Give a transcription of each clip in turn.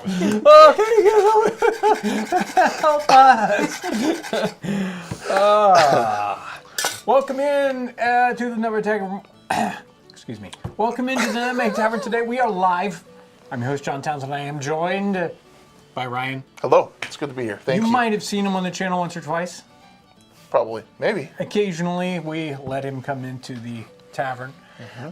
Oh, can you help us? Welcome in to the Nutmeg Tavern. Excuse me. Welcome into the Nutmeg Tavern today. We are live. I'm your host, John Townsend. I am joined by Ryan. Hello. It's good to be here. Thank you. You might have seen him on the channel once or twice. Probably. Maybe. Occasionally, we let him come into the tavern.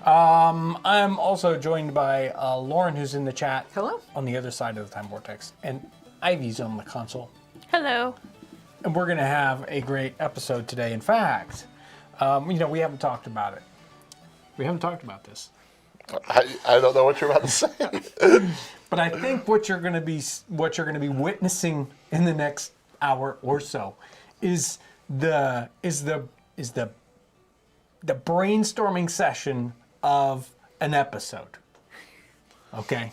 I'm also joined by Lauren, who's in the chat. Hello. On the other side of the time vortex. And Ivy's on the console. Hello. And we're going to have a great episode today. In fact, we haven't talked about it. We haven't talked about this. I don't know what you're about to say. But I think what you're going to be witnessing in the next hour or so is the brainstorming session of an episode. Okay.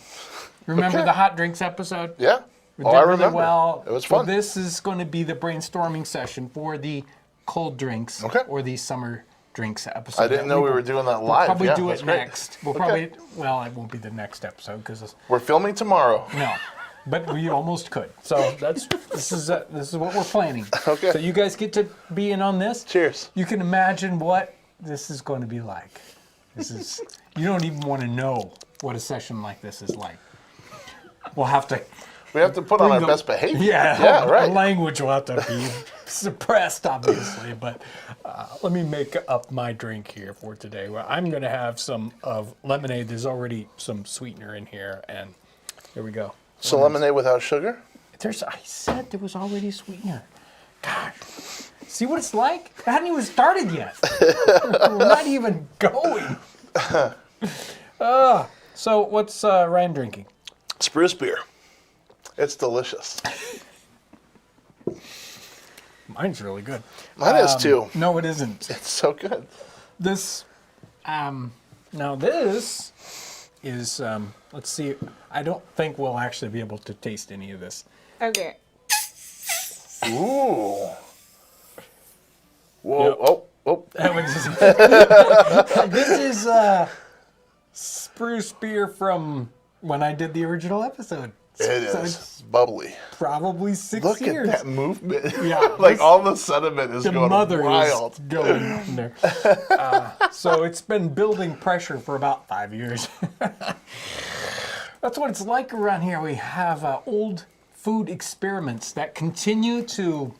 Remember the hot drinks episode? Yeah. We I did really remember. well. It was fun. So this is going to be the brainstorming session for the cold drinks or the summer drinks episode. I didn't know we were doing that live. We'll probably yeah, do that's it great. next. We'll probably, well, it won't be the next episode because we're filming tomorrow. no, but we almost could. So this is what we're planning. Okay. So you guys get to be in on this. Cheers. You can imagine what this is going to be like. You don't even want to know what a session like this is like. We'll have to. We have to put on our best behavior. Yeah, right. Our language will have to be suppressed, obviously. But let me make up my drink here for today. Well, I'm going to have some of lemonade. There's already some sweetener in here, and here we go. So lemonade without sugar? I said there was already sweetener. Gosh, see what it's like? It hadn't even started yet. We're not even going. So what's Ryan drinking? Spruce Beer. It's delicious. Mine's really good. Mine is too. No, it isn't. It's so good. This, now this is, let's see. I don't think we'll actually be able to taste any of this. Okay. Ooh. Whoa. Yep. Oh. That was this is Spruce Beer from when I did the original episode. It So is it's bubbly. probably 6 Look years. at that movement. Yeah, like all the sediment is The going mother wild. is going in there. So it's been building pressure for about 5 years. That's what it's like around here. We have old food experiments that continue to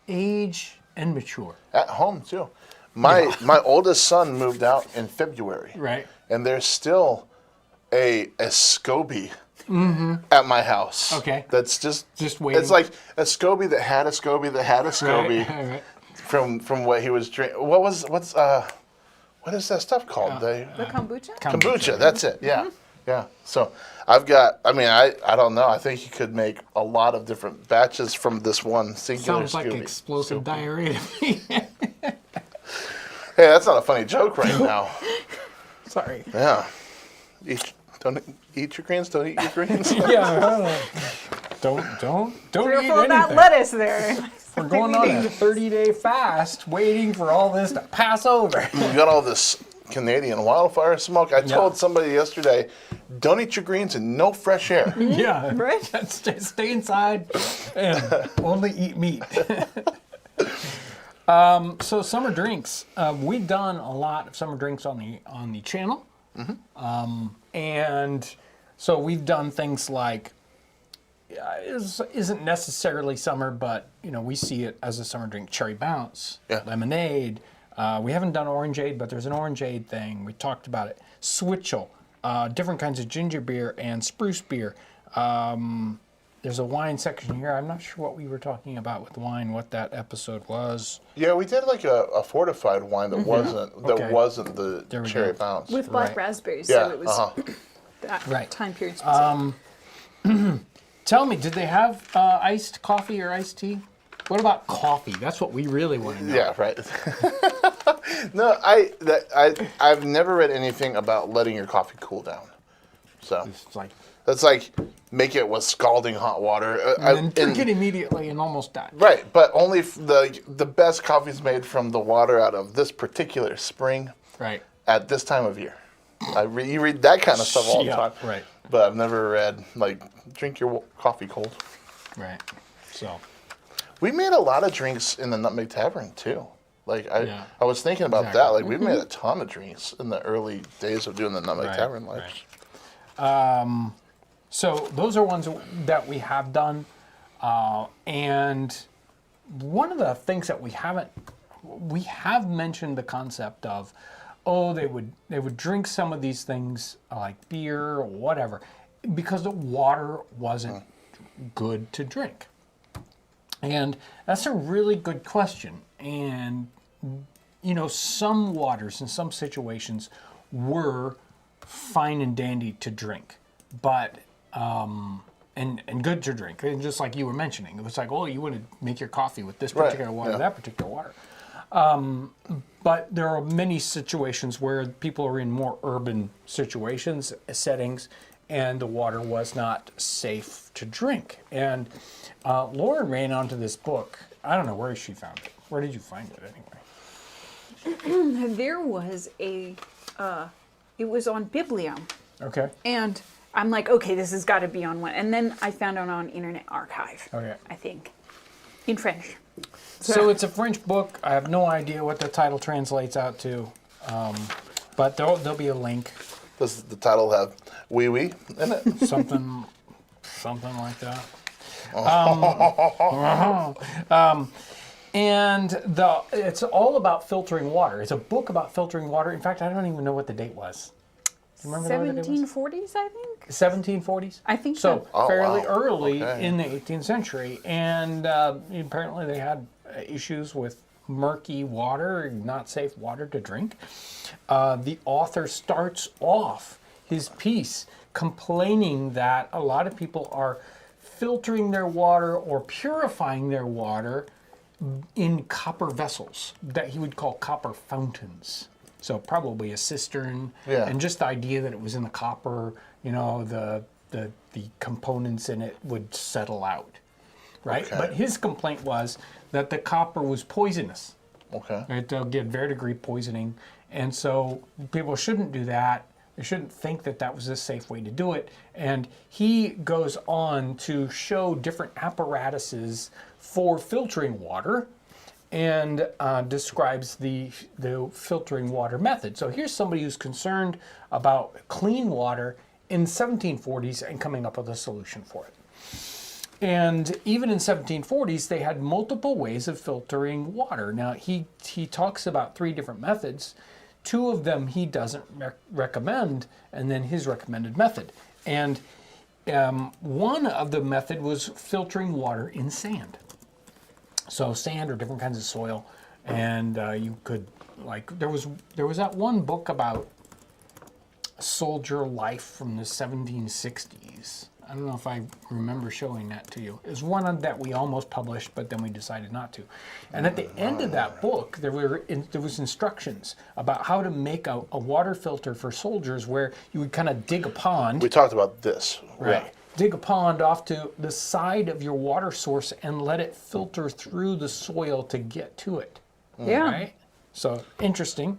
age and mature. At home too. My oldest son moved out in February. Right. And there's still a SCOBY at my house. Okay. That's just waiting. It's like a SCOBY that had a SCOBY that had a SCOBY Right. from what he was drinking. What is that stuff called? The kombucha? Kombucha. That's it. Yeah. Yeah. So I've got. I mean, I don't know. I think you could make a lot of different batches from this one singular. Sounds like SCOBY. explosive diarrhea to me. Hey, that's not a funny joke right now. Sorry. Yeah. Don't eat your greens. Don't eat your greens. Yeah. Don't Careful eat of that anything. lettuce there. We're going on a 30-day fast, waiting for all this to pass over. We got all this Canadian wildfire smoke. I told somebody yesterday, don't eat your greens and no fresh air. Yeah. Right. Stay inside and only eat meat. So summer drinks. We've done a lot of summer drinks on the channel. And so we've done things like, isn't necessarily summer, but we see it as a summer drink. Cherry Bounce, lemonade. We haven't done orangeade, but there's an orangeade thing. We talked about it. Switchel, different kinds of ginger beer and spruce beer. There's a wine section here. I'm not sure what we were talking about with wine, what that episode was. Yeah, we did like a fortified wine that wasn't the cherry bounce. With black raspberries, Yeah, so it was that time period specific. Tell me, did they have iced coffee or iced tea? What about coffee? That's what we really want to know. Yeah, right. No, I've never read anything about letting your coffee cool down. So It's like, that's like make it with scalding hot water. and then drink it immediately and almost die. Right, but only the best coffee is made from the water out of this particular spring Right. at this time of year. You read that kind of stuff all the Yeah, time. right. But I've never read, like, drink your coffee cold. Right. So. We made a lot of drinks in the Nutmeg Tavern, too. Like, Yeah. I was thinking about Exactly. that. Like, we made a ton of drinks in the early days of doing the Nutmeg Right, Tavern. Like, right. So those are ones that we have done. And one of the things that we have mentioned the concept of, they would drink some of these things like beer or whatever because the water wasn't good to drink. And that's a really good question. And, some waters in some situations were fine and dandy to drink, but, and good to drink. And just like you were mentioning, it was like, you want to make your coffee with this particular water, that particular water. But there are many situations where people are in more urban settings, and the water was not safe to drink. And Lauren ran onto this book. I don't know where she found it. Where did you find it anyway? There was it was on Biblium. Okay. And I'm like, okay, this has got to be on one. And then I found it on Internet Archive. Okay. I think. In French. So it's a French book. I have no idea what the title translates out to. But there'll be a link. does the title have wee wee in it? Something like that. And it's all about filtering water. It's a book about filtering water. In fact, I don't even know what the date was. Do you remember what the date was? 1740s, I think. 1740s? I think So so. fairly wow. early Okay. in the 18th century. And apparently they had issues with murky water, not safe water to drink. The author starts off his piece complaining that a lot of people are filtering their water or purifying their water in copper vessels that he would call copper fountains. So probably a cistern, Yeah. and just the idea that it was in the copper, the components in it would settle out, right? Okay. But his complaint was that the copper was poisonous. Okay. Right? They'll get verdigris poisoning, and so people shouldn't do that. They shouldn't think that that was a safe way to do it. And he goes on to show different apparatuses for filtering water, and describes the filtering water method. So here's somebody who's concerned about clean water in 1740s and coming up with a solution for it. And even in 1740s, they had multiple ways of filtering water. Now, he talks about 3 different methods. 2 of them he doesn't recommend, and then his recommended method. And one of the method was filtering water in sand. So sand or different kinds of soil, and you could, like, there was that one book about soldier life from the 1760s. I don't know if I remember showing that to you. It was one that we almost published, but then we decided not to. And at the end of that book, there was instructions about how to make a water filter for soldiers, where you would kind of dig a pond. We talked about this. Right. Yeah. Dig a pond off to the side of your water source and let it filter through the soil to get to it. Yeah. Right? So interesting.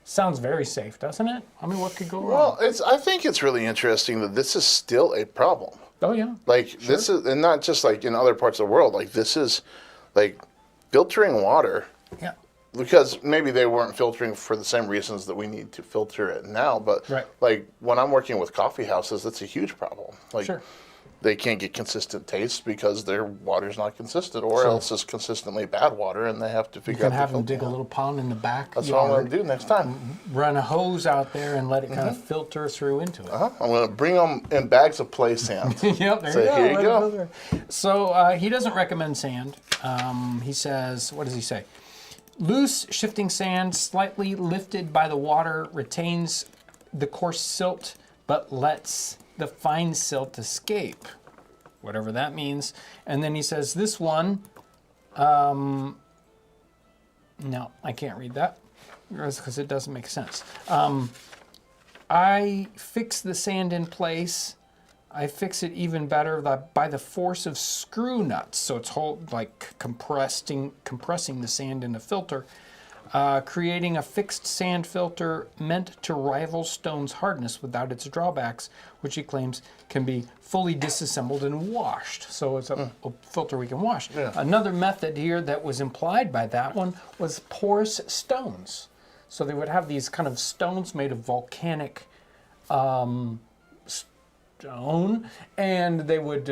Sounds very safe, doesn't it? I mean, what could go Well, wrong? I think it's really interesting that this is still a problem. Oh, yeah. Like this is, and not just like in other parts of the world. Like this is, like filtering water. Yeah. Because maybe they weren't filtering for the same reasons that we need to filter it now. But Right. like when I'm working with coffee houses, that's a huge problem. Like Sure. they can't get consistent taste because their water's not consistent, or Sure. else it's consistently bad water, and they have to You figure can out have the them dig a filter. little pond in the back That's what I'm yard, going to do next time. run a hose out there and let it kind of filter through into it. I'm going to bring them in bags of play sand. Yep, there So you go. here you Let it go. filter. So he doesn't recommend sand. He says, what does he say? Loose, shifting sand, slightly lifted by the water, retains the coarse silt, but lets the fine silt escape. Whatever that means. And then he says, this one, no, I can't read that because it doesn't make sense. I fix the sand in place. I fix it even better by the force of screw nuts. So it's compressing the sand in the filter. creating a fixed sand filter meant to rival stone's hardness without its drawbacks, which he claims can be fully disassembled and washed. So it's a filter we can wash. Yeah. Another method here that was implied by that one was porous stones. So they would have these kind of stones made of volcanic stone, and they would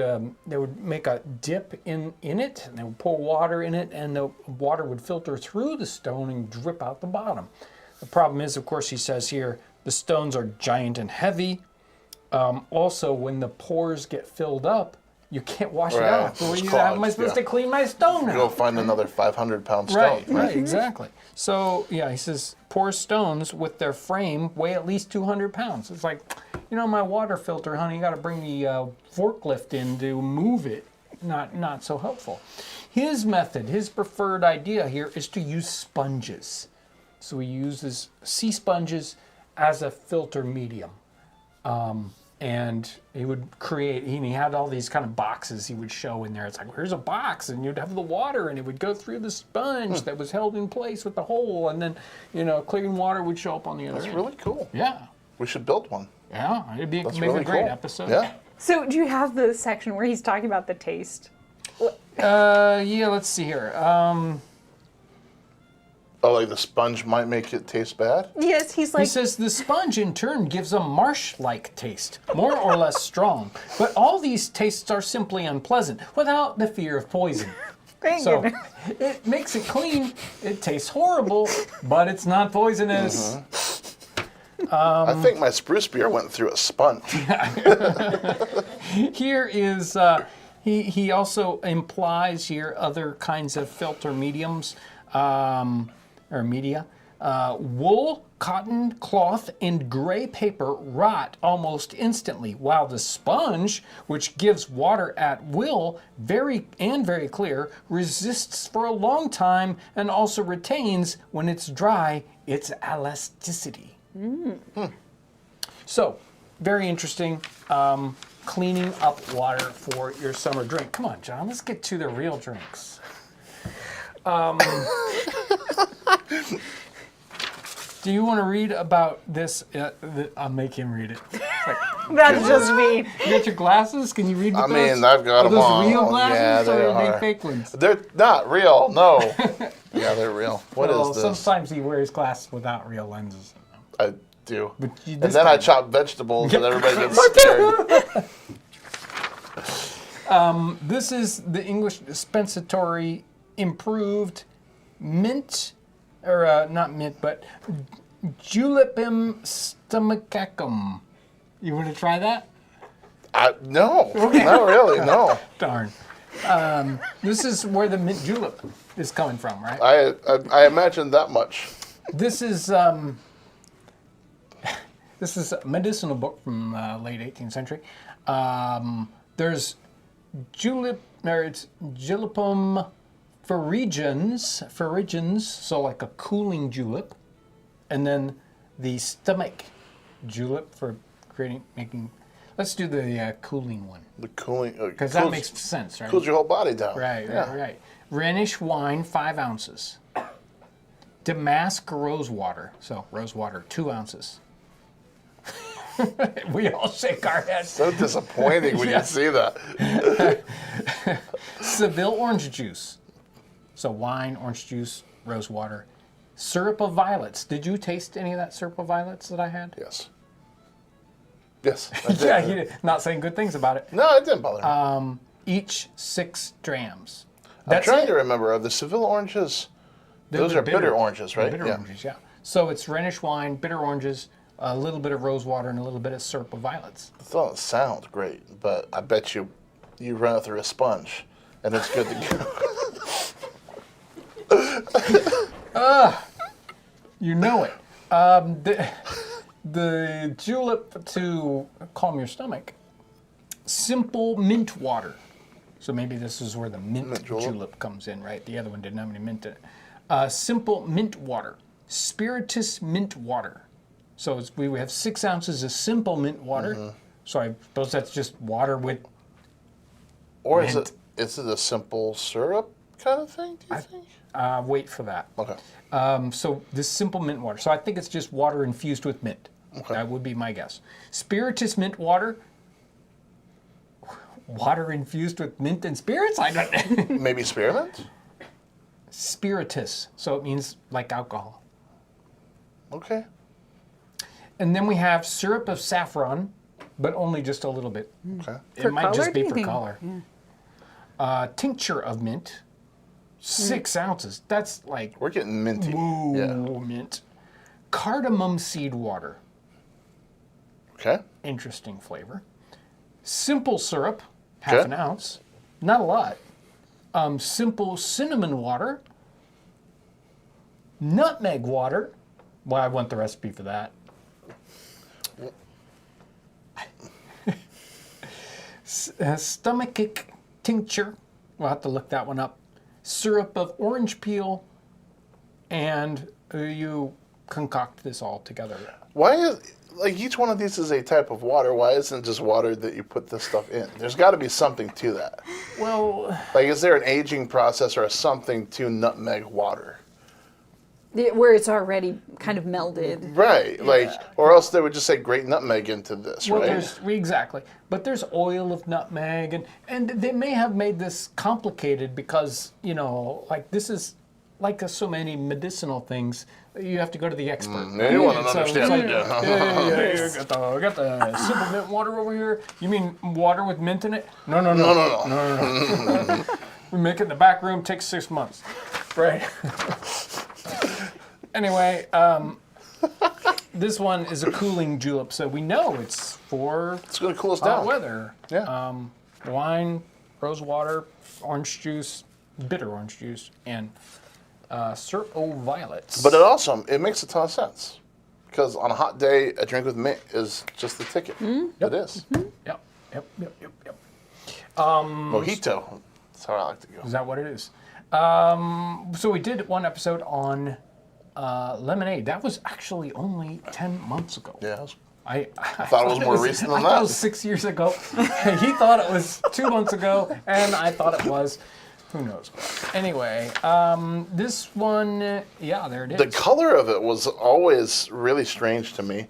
make a dip in it, and they would pour water in it, and the water would filter through the stone and drip out the bottom. The problem is, of course, he says here, the stones are giant and heavy. Also, when the pores get filled up, you can't wash it off. How am I supposed to clean my stone out? Go find another 500-pound stone. Right, exactly. So, yeah, he says, porous stones with their frame weigh at least 200 pounds. It's like, my water filter, honey, you got to bring the forklift in to move it. Not so helpful. His method, his preferred idea here is to use sponges. So he uses sea sponges as a filter medium. And he would create, he had all these kind of boxes he would show in there. It's like, here's a box, and you'd have the water, and it would go through the sponge that was held in place with the hole, and then, clean water would show up on the other end. That's really cool. Yeah. We should build one. Yeah, it'd be maybe really a great cool. episode. Yeah. So do you have the section where he's talking about the taste? Yeah, let's see here. Oh, like the sponge might make it taste bad? Yes, he's He like, says the sponge in turn gives a marsh-like taste, more or less strong. But all these tastes are simply unpleasant, without the fear of poison. thank So you. it makes it clean. It tastes horrible, but it's not poisonous. I think my spruce beer went through a sponge. Here is, he also implies here other kinds of filter mediums, or media. Wool, cotton, cloth, and gray paper rot almost instantly, while the sponge, which gives water at will, very clear, resists for a long time and also retains, when it's dry, its elasticity. So, very interesting. Cleaning up water for your summer drink. Come on, John, let's get to the real drinks. Do you want to read about this? I'll make him read it. That's just me. You got your glasses? Can you read with those? mean, I've got Are them on. those real glasses Yeah, they or are are. they fake ones? They're not real, no. Yeah, they're real. What is Well, this? sometimes he wears glasses without real lenses. I do. But And this then I time- chop vegetables and everybody gets scared. This is the English dispensatory improved mint, or not mint, but Julipum stomachacum. You want to try that? No, not really, no. Darn. This is where the mint julep is coming from, right? I imagined that much. This is this is a medicinal book from late 18th century. There's it's Julipum ferrigens, so like a cooling julep, and then the stomach julep for making. Let's do the cooling one The cooling, because that makes sense, right? cools your whole body down. Right, Yeah. right. Rhenish wine, 5 ounces. Damask rose water, so rose water, 2 ounces. We all shake our heads. So disappointing when Yeah. you see that. Seville orange juice, so wine, orange juice, rose water. Syrup of violets. Did you taste any of that syrup of violets that I had? Yes. Yes, I did. Yeah, you did. Not saying good things about it. No, it didn't bother me. Each 6 drams. I'm That's trying it. to remember. Are the Seville oranges? Those They're are bitter oranges, right? Bitter oranges, yeah. So it's Rhenish wine, bitter oranges, a little bit of rose water, and a little bit of syrup of violets. I thought it sounds great, but I bet you run it through a sponge, and it's good to go. You know it. The julep to calm your stomach. Simple mint water. So maybe this is where the mint julep comes in, right? The other one didn't have any mint in it. Simple mint water. Spiritus mint water. So we have 6 ounces of simple mint water. So I suppose that's just water with. Or Mint. is it a simple syrup kind of thing, do you think? wait for that. Okay. So this simple mint water. So I think it's just water infused with mint. Okay. That would be my guess. Spiritus mint water. Water infused with mint and spirits? I don't know. Maybe spearmint? Spiritus. So it means like alcohol. Okay. And then we have syrup of saffron, but only just a little bit. Okay. For It might color, just do be you for think? color. Yeah. Tincture of mint. 6 ounces. That's like We're getting minty. ooh, Yeah. mint. Cardamom seed water. Okay. Interesting flavor. Simple syrup, half Okay. an ounce. Not a lot. Simple cinnamon water. Nutmeg water. Well, I want the recipe for that. Stomachic tincture. We'll have to look that one up. Syrup of orange peel. And you concoct this all together. Why is like each one of these is a type of water? Why isn't it just water that you put this stuff in? There's got to be something to that. Well, Like, is there an aging process or something to nutmeg water? Where it's already kind of melded. Right. Like, or else they would just say grate nutmeg into this, well, right? there's exactly, but there's oil of nutmeg, and they may have made this complicated because like this is like so many medicinal things. You have to go to the expert. You want to So it's understand like, that, yeah. Got the simple mint water over here. You mean water with mint in it? No. No. We make it in the back room. Takes 6 months, right? Anyway, this one is a cooling julep, so we know it's for It's going to cool us hot down. weather. Yeah. Wine, rose water, orange juice, bitter orange juice, and syrup of violets. But it makes a ton of sense. Because on a hot day, a drink with mint is just the ticket. It is. Yep. Mojito. That's how I like to go. Is that what it is? So we did one episode on lemonade. That was actually only 10 months ago. Yeah. I thought it was more recent than I thought that. it was 6 years ago. He thought it was 2 months ago, and I thought it was, who knows what. Anyway, this one, yeah, there it is. The color of it was always really strange to me.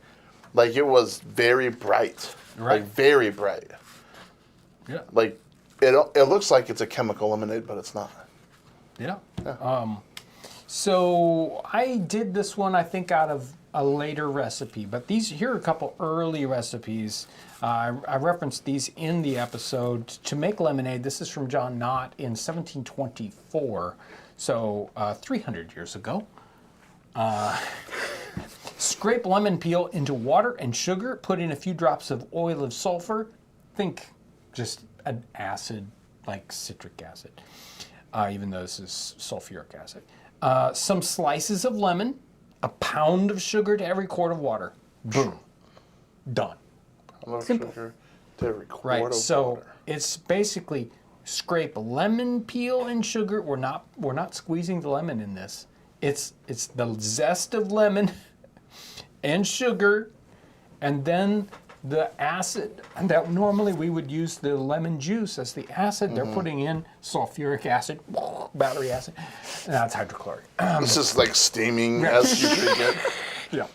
Like, it was very bright. Right. Like, very bright. Yeah. Like, it looks like it's a chemical lemonade, but it's not. Yeah. So I did this one, I think, out of a later recipe, but here are a couple early recipes. I referenced these in the episode. To make lemonade, this is from John Knott in 1724, so 300 years ago. Scrape lemon peel into water and sugar, put in a few drops of oil of sulfur. Think just an acid, like citric acid, even though this is sulfuric acid. Some slices of lemon, a pound of sugar to every quart of water. Boom. Done. Simple. Sugar to every quart Right. of So water. it's basically scrape lemon peel and sugar. We're not squeezing the lemon in this. It's the zest of lemon and sugar, and then the acid that normally we would use the lemon juice as the acid. They're putting in sulfuric acid, battery acid, and that's hydrochloric. This is like steaming as you drink it. Yeah.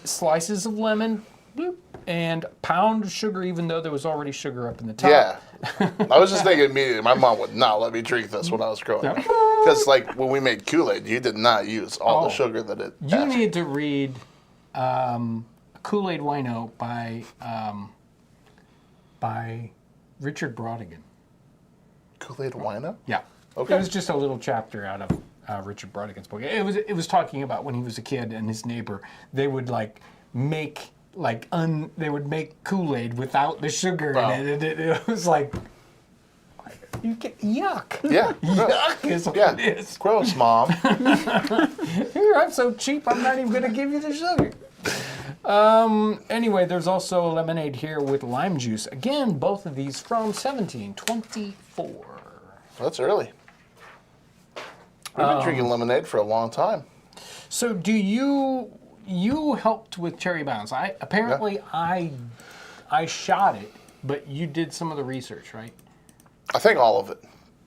Slices of lemon, bloop, and pound of sugar, even though there was already sugar up in the top. Yeah. I was just thinking immediately, my mom would not let me drink this when I was growing up. Because, like, when we made Kool-Aid, you did not use all the sugar that it You had. need to read Kool-Aid Wino by Richard Brodigan. Kool-Aid wino? Yeah. Okay. It was just a little chapter out of Richard Brodigan's book. It was talking about when he was a kid and his neighbor, they would make Kool-Aid without the sugar Wow. in it. And it was like, you get yuck. Yeah. Yuck is what Yeah. it is. Gross, Mom. Here, I'm so cheap, I'm not even going to give you the sugar. Anyway, there's also a lemonade here with lime juice. Again, both of these from 1724. That's early. We've been drinking lemonade for a long time. So do you helped with Cherry Bounce? I shot it, but you did some of the research, right? I think all of it.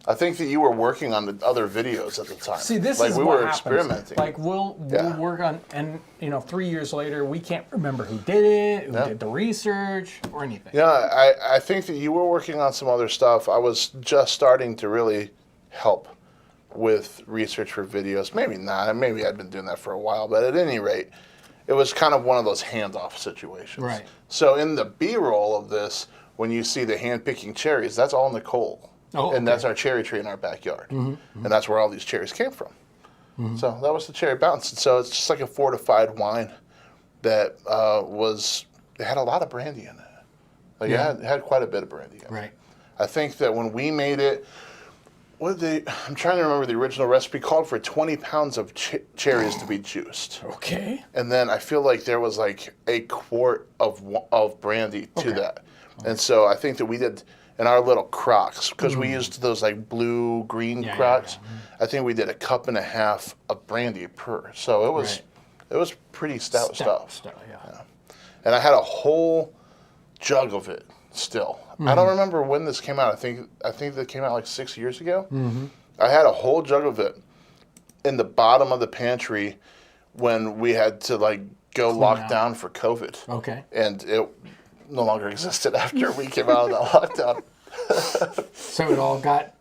I think that you were working on the other videos at the time. See, this like is we what were happens. experimenting. Like we'll work on, and 3 years later, we can't remember who did it, who did the research, or anything. Yeah, I think that you were working on some other stuff. I was just starting to really help with research for videos. Maybe not. Maybe I'd been doing that for a while, but at any rate, it was kind of one of those hands-off situations. Right. So in the B-roll of this, when you see the hand-picking cherries, that's all Nicole. Oh, and that's our cherry tree in our backyard. And that's where all these cherries came from. So that was the Cherry Bounce. And so it's just like a fortified wine that it had a lot of brandy in it. Like it had quite a bit of brandy in it. Right. I think that when we made it, I'm trying to remember the original recipe, called for 20 pounds of cherries to be juiced. Okay. And then I feel like there was like a quart of brandy to that. And so I think that we did, in our little crocks, because we used those like blue-green crocks, I think we did 1.5 cups of brandy per. So it was pretty stout stuff. Yeah. And I had a whole jug of it still. I don't remember when this came out. I think that came out like 6 years ago. I had a whole jug of it in the bottom of the pantry when we had to like go lock down for COVID. Okay. And it no longer existed after we came out of that lockdown. So it all got.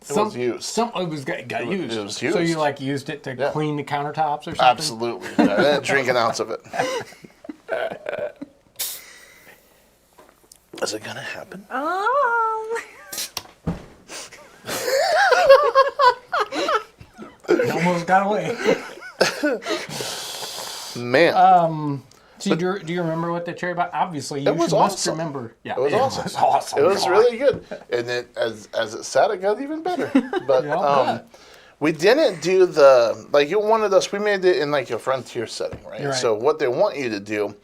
It was used. It was got used. It was So used. you like used it to clean the countertops or something? Absolutely. I didn't drink an ounce of it. Is it gonna happen? It almost got away. Man. So do you remember what the cherry bounce? Obviously, you was must awesome. remember. Yeah, It was awesome. It was awesome. It was God. really good. And then as it sat, it got even better. But we didn't do like you wanted us, we made it in like a frontier setting, right? So what they want you to do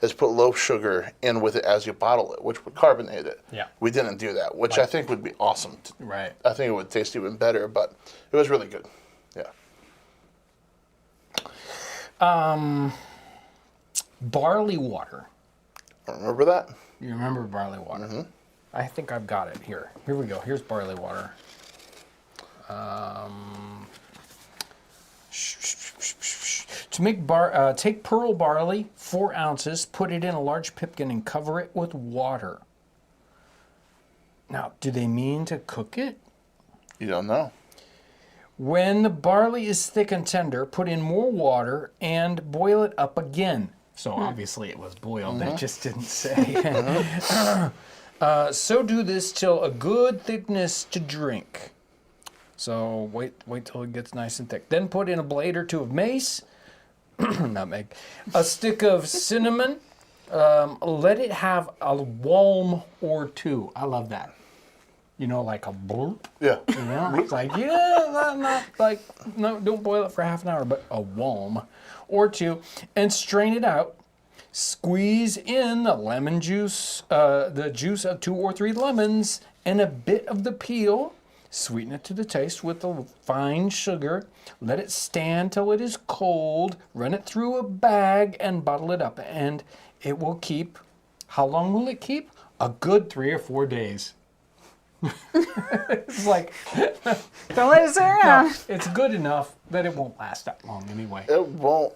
is put loaf sugar in with it as you bottle it, which would carbonate it. Yeah. We didn't do that, which I think would be awesome. Right. I think it would taste even better, but it was really good. Yeah. Barley water. Remember that? You remember barley water? I think I've got it here. Here we go. Here's barley water. To make take pearl barley, 4 ounces, put it in a large pipkin and cover it with water. Now, do they mean to cook it? You don't know. When the barley is thick and tender, put in more water and boil it up again. So obviously it was boiled, it just didn't say. So do this till a good thickness to drink. So wait till it gets nice and thick. Then put in a blade or 2 of mace, nutmeg, a stick of cinnamon. Let it have a walm or 2. I love that. You know, like a blurp. Yeah. You know, it's like, not like, no, don't boil it for half an hour, but a walm or 2, and strain it out. Squeeze in the lemon juice, the juice of 2 or 3 lemons, and a bit of the peel. Sweeten it to the taste with the fine sugar. Let it stand till it is cold. Run it through a bag and bottle it up. And it will keep, how long will it keep? A good 3 or 4 days. It's like, Don't let it sit around. no, it's good enough that it won't last that long anyway. It won't.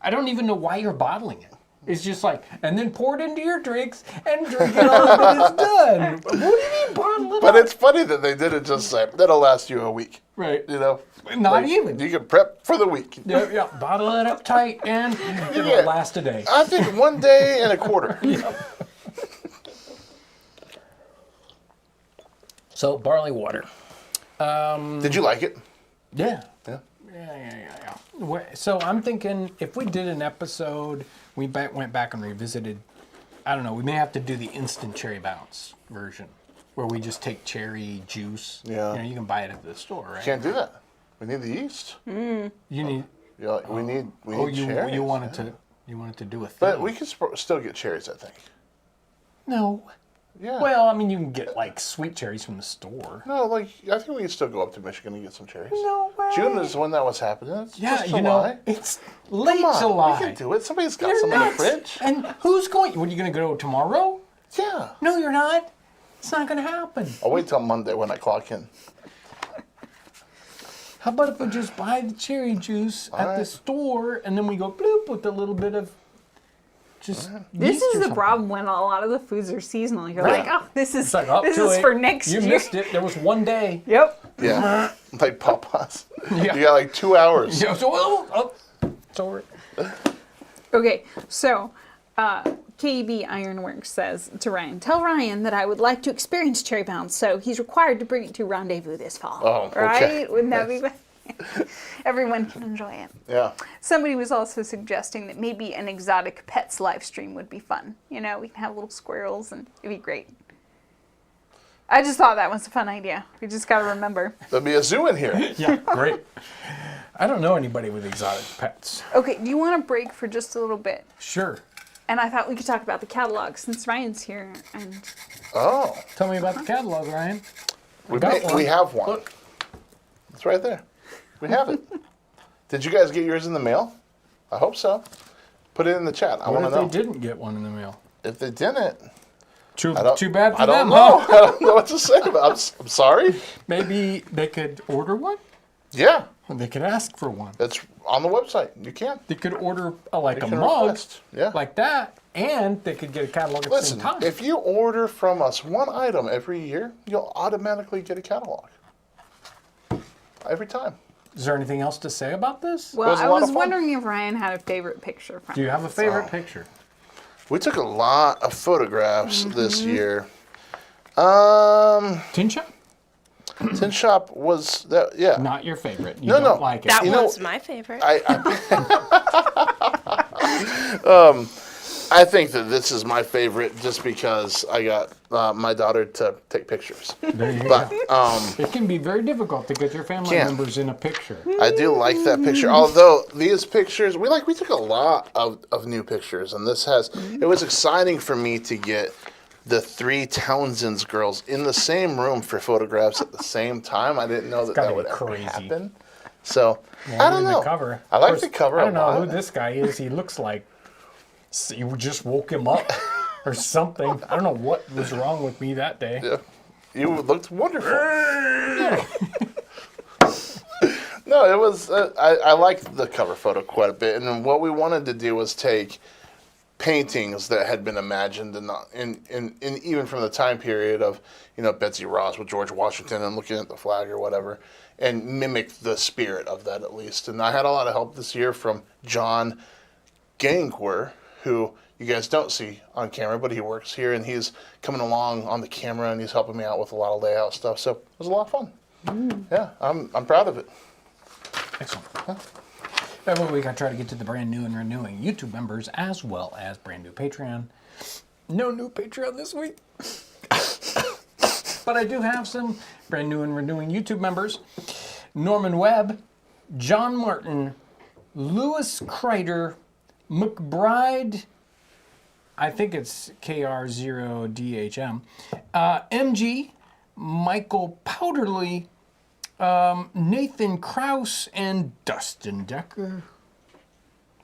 I don't even know why you're bottling it. It's just like, and then pour it into your drinks and drink it all until it's done. What do you mean bottle it But up? it's funny that they didn't just say, that'll last you a week. Right. You know? Not Like, even. You can prep for the week. Yeah, bottle it up tight and it'll Yeah. last a day. I think 1 day and a quarter. So, barley water. Did you like it? Yeah. Yeah. Yeah. So I'm thinking if we did an episode, we went back and revisited, I don't know, we may have to do the instant cherry bounce version where we just take cherry juice. Yeah. You know, you can buy it at the store, right? Can't do that. We need the yeast. You need. Yeah, we need You cherries. wanted to do a thing. But we can still get cherries, I think. No. Yeah. Well, I mean, you can get like sweet cherries from the store. No, like I think we can still go up to Michigan and get some cherries. No way. June is when that was happening. It's Yeah, just you July. know, it's late Come on, July. we can do it. Somebody's got You're some in nuts. the fridge. And who's going? What, are you going to go tomorrow? Yeah. No, you're not. It's not going to happen. I'll wait till Monday when I clock in. How about if we just buy the cherry juice at the store and then we go bloop with a little bit of just This yeast is or the something. problem when a lot of the foods are seasonal. You're Right. like, oh, this is It's like, oh, this too is late. for next You year. missed it. There was one day. Yep. Yeah. Like Popeyes. Yeah. You got like 2 hours. Yeah, so, it's over. Okay, so KB Ironworks says to Ryan, tell Ryan that I would like to experience Cherry Bounce, so he's required to bring it to Rendezvous this fall. Oh, okay. Right? Wouldn't that be everyone can enjoy it. Yeah. Somebody was also suggesting that maybe an exotic pets live stream would be fun. You know, we can have little squirrels and it'd be great. I just thought that was a fun idea. We just got to remember. There'll be a zoo in here. Yeah, great. I don't know anybody with exotic pets. Okay, do you want to break for just a little bit? Sure. And I thought we could talk about the catalog since Ryan's here. And Oh. Tell me about the catalog, Ryan. We got one. have one. Look. It's right there. We have it. Did you guys get yours in the mail? I hope so. Put it in the chat. I What want if to know. they didn't get one in the mail? If they didn't, Too don't- bad for I don't them, know. huh? I don't know what to say about it. I'm sorry. Maybe they could order one? Yeah. They could ask for one. It's on the website. You can. They could order like They a can mug, request. Yeah. like that, and they could get a catalog at Listen, the same time. if you order from us one item every year, you'll automatically get a catalog. Every time. Is there anything else to say about this? well, was a I lot was of fun. wondering if Ryan had a favorite picture from Do you it. have a favorite picture? We took a lot of photographs this year. Tin Shop? Tin Shop was that? Yeah. Not your favorite. You No, don't no. like it. That You know, was my favorite. I think that this is my favorite just because I got my daughter to take pictures. There you But go. It can be very difficult to get your family Can. members in a picture. I do like that picture. Although these pictures, we took a lot of new pictures, and it was exciting for me to get the 3 Townsend's girls in the same room for photographs at the same time. I didn't know that gotta that be would ever crazy. happen. So Well, I don't even know. The cover. I like Of the course, cover. I don't a know lot. who this guy is. He looks like you just woke him up or something. I don't know what was wrong with me that day. Yeah. You looked wonderful. No, it was. I liked the cover photo quite a bit, and then what we wanted to do was take paintings that had been imagined in even from the time period of Betsy Ross with George Washington and looking at the flag or whatever, and mimic the spirit of that at least. And I had a lot of help this year from John Gangwer, who you guys don't see on camera, but he works here, and he's coming along on the camera, and he's helping me out with a lot of layout stuff. So it was a lot of fun. Yeah, I'm proud of it. Excellent. Every week I try to get to the brand new and renewing YouTube members as well as brand new Patreon. No new Patreon this week. But I do have some brand new and renewing YouTube members. Norman Webb, John Martin, Lewis Kreider, McBride, I think it's KR0DHM, MG, Michael Powderly, Nathan Kraus, and Dustin Decker.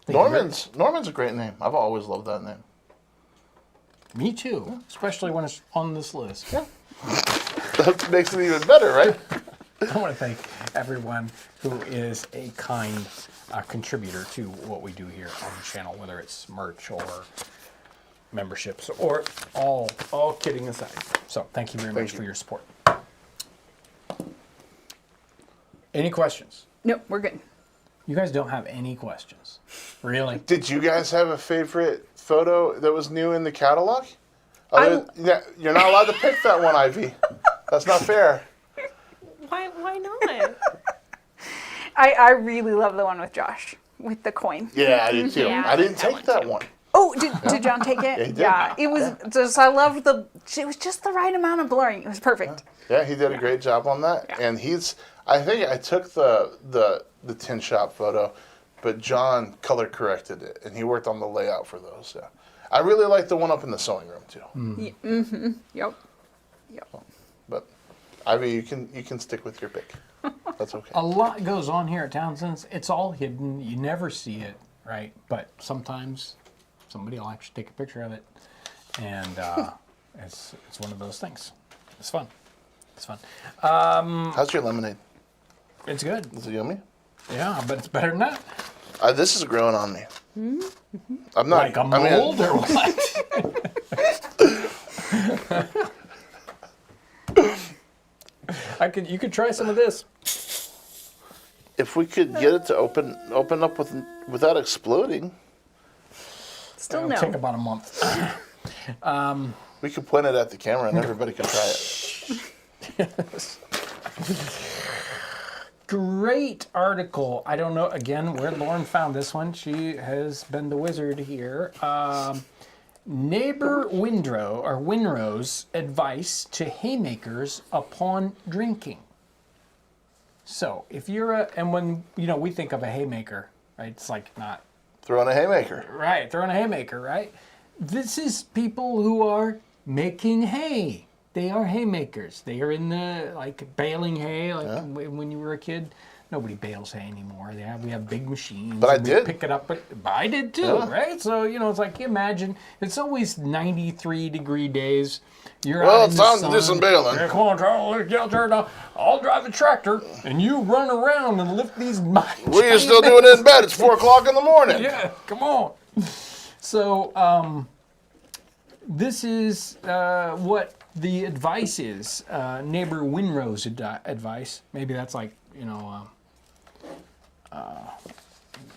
Norman's a great name. I've always loved that name. Me too, especially when it's on this list. Yeah. That makes it even better, right? I want to thank everyone who is a kind contributor to what we do here on the channel, whether it's merch or memberships or all kidding aside. So thank you very much for your support. Any questions? Nope, we're good. You guys don't have any questions. Really? Did you guys have a favorite photo that was new in the catalog? Yeah, you're not allowed to pick that one, Ivy. That's not fair. Why not? I really love the one with Josh with the coin. Yeah, I did too. Yeah, I didn't that take one that too. one. Oh, did John take it? Yeah, he did. Yeah, it was just, I loved it was just the right amount of blurring. It was perfect. Yeah, he did a great job on that. Yeah. And I think I took the tin shop photo, but John color corrected it, and he worked on the layout for those. Yeah. I really like the one up in the sewing room too. Yep. But Ivy, you can stick with your pick. That's okay. A lot goes on here at Townsend's. It's all hidden. You never see it, right? But sometimes somebody will actually take a picture of it, and it's one of those things. It's fun. It's fun. How's your lemonade? It's good. Is it yummy? Yeah, but it's better than that. This is growing on me. I'm not Like a mold or what? You could try some of this. If we could get it to open up without exploding, Still It'll no. take about a month. we could point it at the camera and everybody could try it. Great article. I don't know, again, where Lauren found this one. She has been the wizard here. Neighbor Winrow's advice to haymakers upon drinking. So, if you're and when, we think of a haymaker, right? It's like not... Throw in a haymaker. Right, throwing a haymaker, right? This is people who are making hay. They are haymakers. They are in the, baling hay, when you were a kid. Nobody bales hay anymore. We have big machines. But I we did. Pick it up, but I did too, right? So, it's like, you imagine, it's always 93-degree days. You're Well, out it's in the time to sun. do some baling. Yeah, come on, Charles, let's get out there now. I'll drive the tractor, and you run around and lift these We're still doing it in bed. It's 4 o'clock in the morning. Yeah, come on. So, this is what the advice is. Neighbor Winrow's advice. Maybe that's like,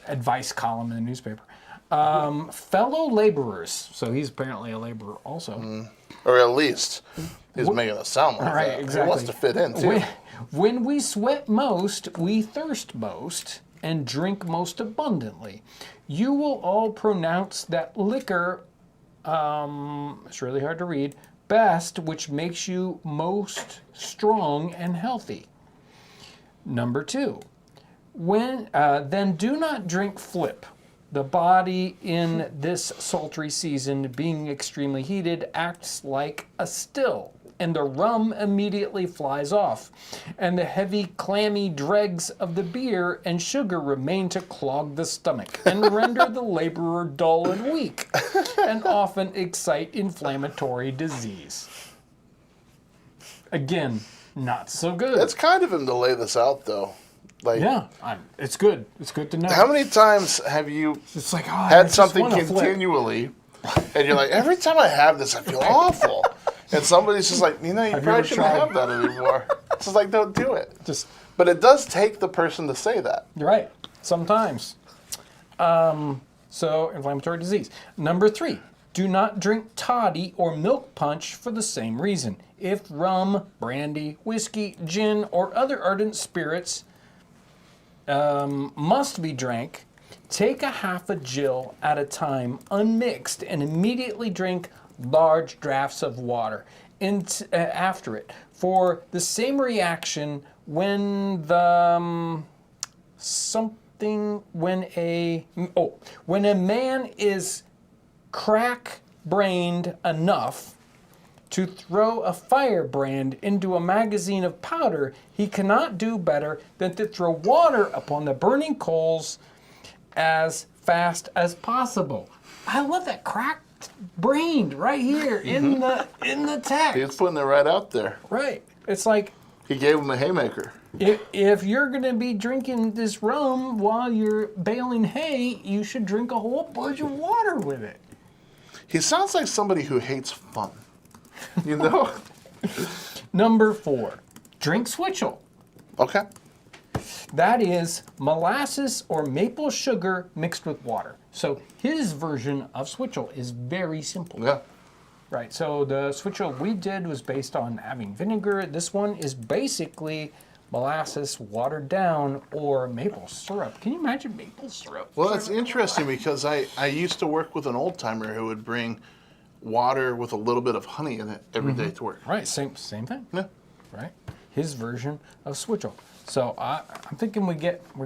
advice column in the newspaper. Fellow laborers. So he's apparently a laborer also. Or at least he's making it sound like Right, that. exactly. He wants to fit in, too. When we sweat most, we thirst most and drink most abundantly. You will all pronounce that liquor, it's really hard to read, best, which makes you most strong and healthy. Number 2, then do not drink flip. The body in this sultry season, being extremely heated, acts like a still, and the rum immediately flies off, and the heavy, clammy dregs of the beer and sugar remain to clog the stomach and render the laborer dull and weak, and often excite inflammatory disease. Again, not so good. It's kind of him to lay this out, though. Yeah, it's good. It's good to know. How many times have you It's like, had something continually, and you're like, every time I have this, I feel awful. And somebody's just like, you probably shouldn't have that anymore. It's just like, don't do it. But it does take the person to say that. You're right. Sometimes. So, inflammatory disease. Number 3, do not drink toddy or milk punch for the same reason. If rum, brandy, whiskey, gin, or other ardent spirits must be drank, take a half a gill at a time unmixed and immediately drink large draughts of water after it. For the same reaction when when a man is crack-brained enough to throw a firebrand into a magazine of powder, he cannot do better than to throw water upon the burning coals as fast as possible. I love that crack-brained right here in the text. He's putting it right out there. Right. It's like, He gave him a haymaker. if you're going to be drinking this rum while you're baling hay, you should drink a whole bunch of water with it. He sounds like somebody who hates fun. You know? Number 4, drink Switchel. Okay. That is molasses or maple sugar mixed with water. So his version of Switchel is very simple. Yeah. Right, so the Switchel we did was based on having vinegar. This one is basically molasses watered down or maple syrup. Can you imagine maple syrup? Well, that's interesting because I used to work with an old timer who would bring water with a little bit of honey in it every day to work. Right, same thing. Yeah. Right, his version of Switchel. So I'm thinking we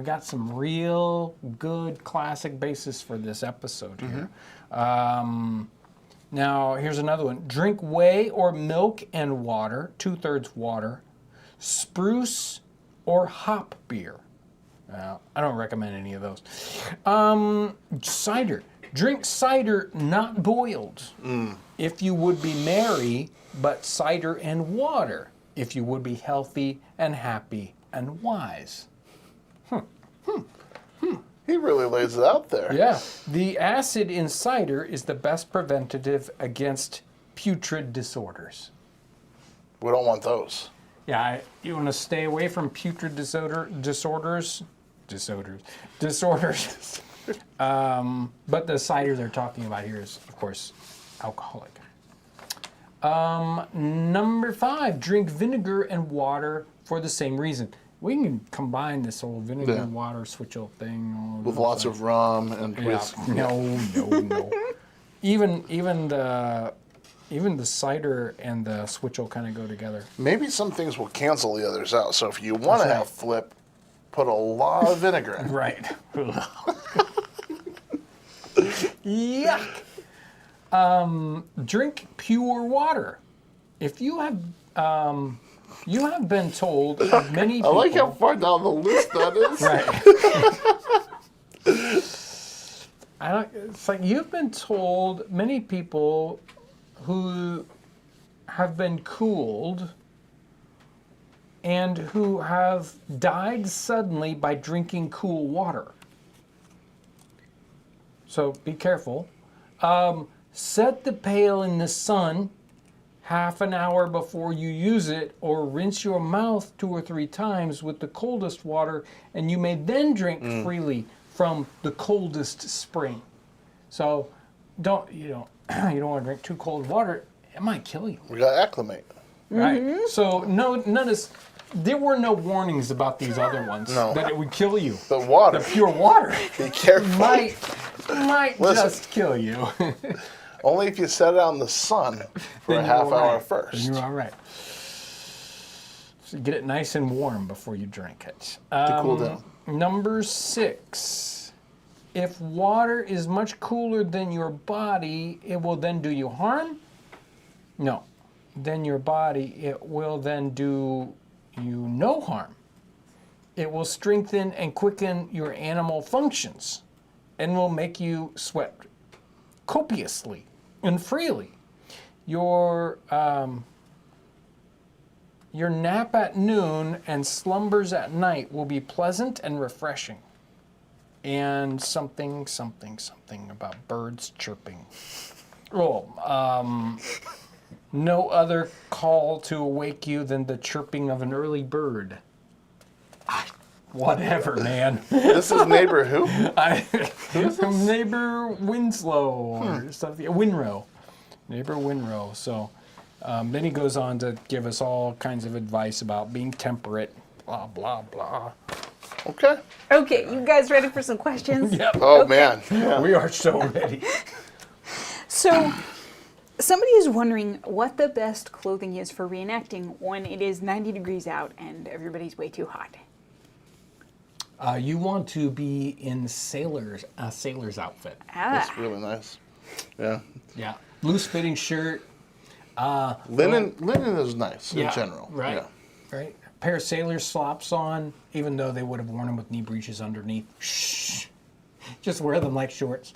got some real good classic basis for this episode here. Now here's another one: drink whey or milk and water, 2/3 water, spruce or hop beer. I don't recommend any of those. Cider. Drink cider not boiled, if you would be merry, but cider and water, if you would be healthy and happy and wise. He really lays it out there. Yeah. The acid in cider is the best preventative against putrid disorders. We don't want those. Yeah, you want to stay away from putrid disorders. But the cider they're talking about here is, of course, alcoholic. Number 5, drink vinegar and water for the same reason. We can combine this whole vinegar and water Switchel thing. With lots of rum and whiskey. No. Even the cider and the Switchel kind of go together. Maybe some things will cancel the others out. So if you want to have flip, put a lot of vinegar in. Right. Yuck. Drink pure water. If you have been told of many people. I like how far down the list that is. Right. It's like you've been told many people who have been cooled and who have died suddenly by drinking cool water. So be careful. Set the pail in the sun half an hour before you use it, or rinse your mouth 2 or 3 times with the coldest water, and you may then drink freely from the coldest spring. So you don't want to drink too cold water. It might kill you. We got to acclimate. Right. So there were no warnings about these other ones that it would kill you. The water. The pure water. Be careful. might just kill you. Only if you set it out in the sun for a half hour first. Then you're all right. So get it nice and warm before you drink it. To cool down. Number 6. If water is much cooler than your body, it will then do you harm? No. Then your body, it will then do you no harm. It will strengthen and quicken your animal functions and will make you sweat copiously and freely. Your nap at noon and slumbers at night will be pleasant and refreshing. And something about birds chirping. No other call to awake you than the chirping of an early bird. Whatever, man. This is neighbor who? Neighbor Winslow or something. Winrow. Neighbor Winrow. So then he goes on to give us all kinds of advice about being temperate. Blah, blah, blah. Okay. Okay, you guys ready for some questions? Yep. Oh, man. Yeah. We are so ready. So, somebody is wondering what the best clothing is for reenacting when it is 90 degrees out and everybody's way too hot. You want to be in a sailor's outfit. That's really nice. Yeah. Yeah. Loose fitting shirt. Linen is nice in general. Right. Yeah. Right. A pair of sailor slops on, even though they would have worn them with knee breeches underneath. Shh. Just wear them like shorts.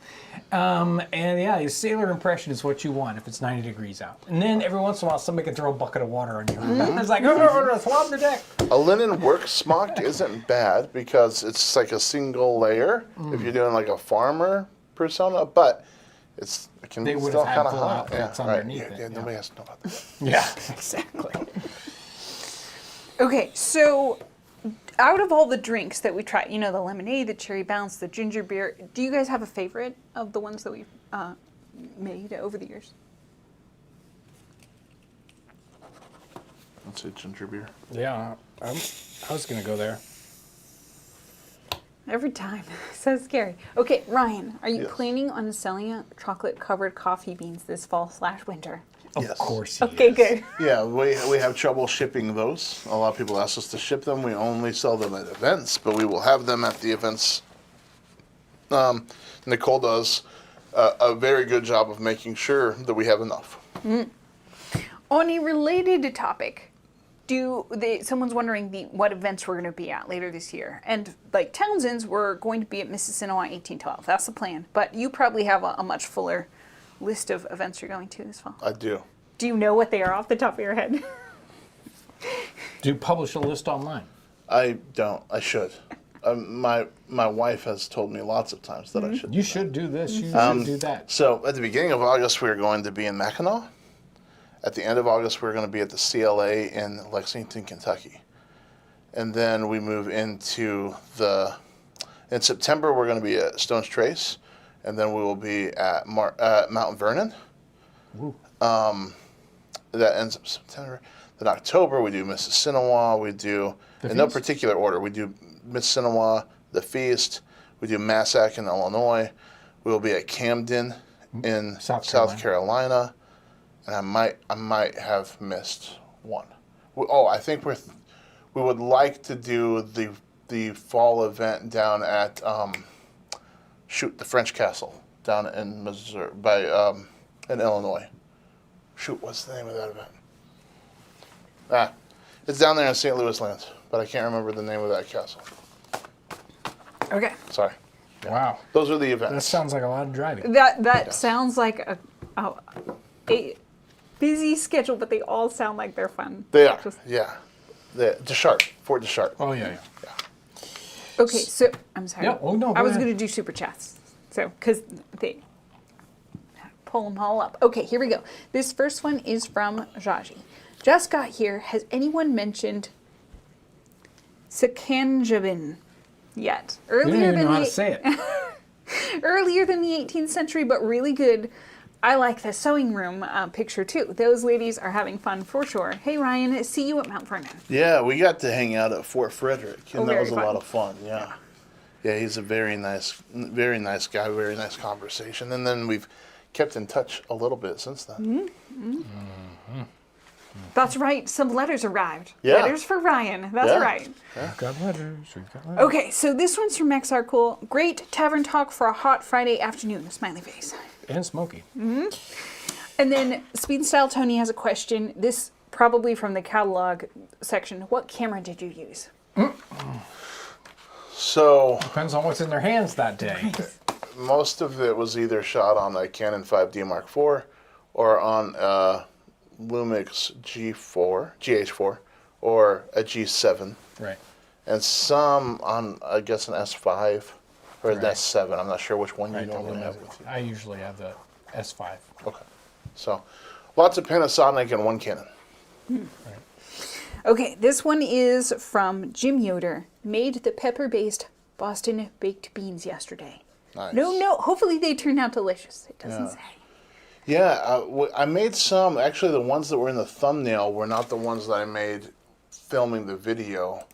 And yeah, your sailor impression is what you want if it's 90 degrees out. And then every once in a while, somebody can throw a bucket of water on you. It's like, swab the deck. A linen work smock isn't bad because it's like a single layer if you're doing like a farmer persona, but it can They be would still have had kind of full hot. outfits Yeah, underneath right. it, Yeah, yeah. nobody has to know about that. Yeah, exactly. Okay, so out of all the drinks that we tried, the lemonade, the cherry bounce, the ginger beer, do you guys have a favorite of the ones that we've made over the years? I'd say ginger beer. Yeah, I was going to go there. Every time. So scary. Okay, Ryan, are you Yes. planning on selling chocolate-covered coffee beans this fall/winter? Of Yes. course he Okay, is. good. Yeah, we have trouble shipping those. A lot of people ask us to ship them. We only sell them at events, but we will have them at the events. Nicole does a very good job of making sure that we have enough. On a related topic, someone's wondering what events we're going to be at later this year. And like Townsend's, we're going to be at Mississinawa 1812. That's the plan. But you probably have a much fuller list of events you're going to this fall. I do. Do you know what they are off the top of your head? Do you publish a list online? I don't. I should. My wife has told me lots of times that I should. You should do this. You should do that. So at the beginning of August, we're going to be in Mackinac. At the end of August, we're going to be at the CLA in Lexington, Kentucky. And then we move into in September, we're going to be at Stone's Trace. And then we will be at Mount Vernon. That ends up September. Then October, we do Mississinawa. We do, in no particular order, we do Mississinawa, the Feast. We do Massac in Illinois. We will be at Camden in South Carolina. And I might have missed one. I think we would like to do the fall event down at the French Castle down in Missouri in Illinois. What's the name of that event? It's down there in St. Louis land, but I can't remember the name of that castle. Okay. Sorry. Wow. Those are the events. That sounds like a lot of driving. That sounds like a busy schedule, but they all sound like they're fun. They are. Yeah. Fort Deschartres. Oh, yeah. Okay, so I'm sorry. Yeah, no, I was ahead. going to do super chats. So, because they pull them all up. Okay, here we go. This first one is from Jaji. Just got here. Has anyone mentioned Sakanjabin yet? You don't even know how to say it. Earlier than the 18th century, but really good. I like the sewing room picture too. Those ladies are having fun for sure. Hey Ryan, see you at Mount Vernon. Yeah, we got to hang out at Fort Frederick, and that very was a fun. lot of fun. Yeah. Yeah, he's a very nice guy, very nice conversation. And then we've kept in touch a little bit since then. That's right, some letters arrived. Yeah. Letters for Ryan, that's Yeah. right. We've got letters. Okay, so this one's from Mexarcool. Great tavern talk for a hot Friday afternoon, smiley face. And smoky. And then Speed Style Tony has a question. This probably from the catalog section. What camera did you use? So Depends on what's in their hands that day. most of it was either shot on a Canon 5D Mark IV or on a Lumix GH4 or a G7. Right. And some on, I guess, an S5 or an Right. S7. I'm not sure which one you I don't normally have remember. with you. I usually have the S5. Okay. So lots of Panasonic and one Canon. Okay, this one is from Jim Yoder. Made the pepper-based Boston baked beans yesterday. Nice. No, hopefully they turned out delicious. It doesn't say. Yeah, I made some. Actually, the ones that were in the thumbnail were not the ones that I made filming the video.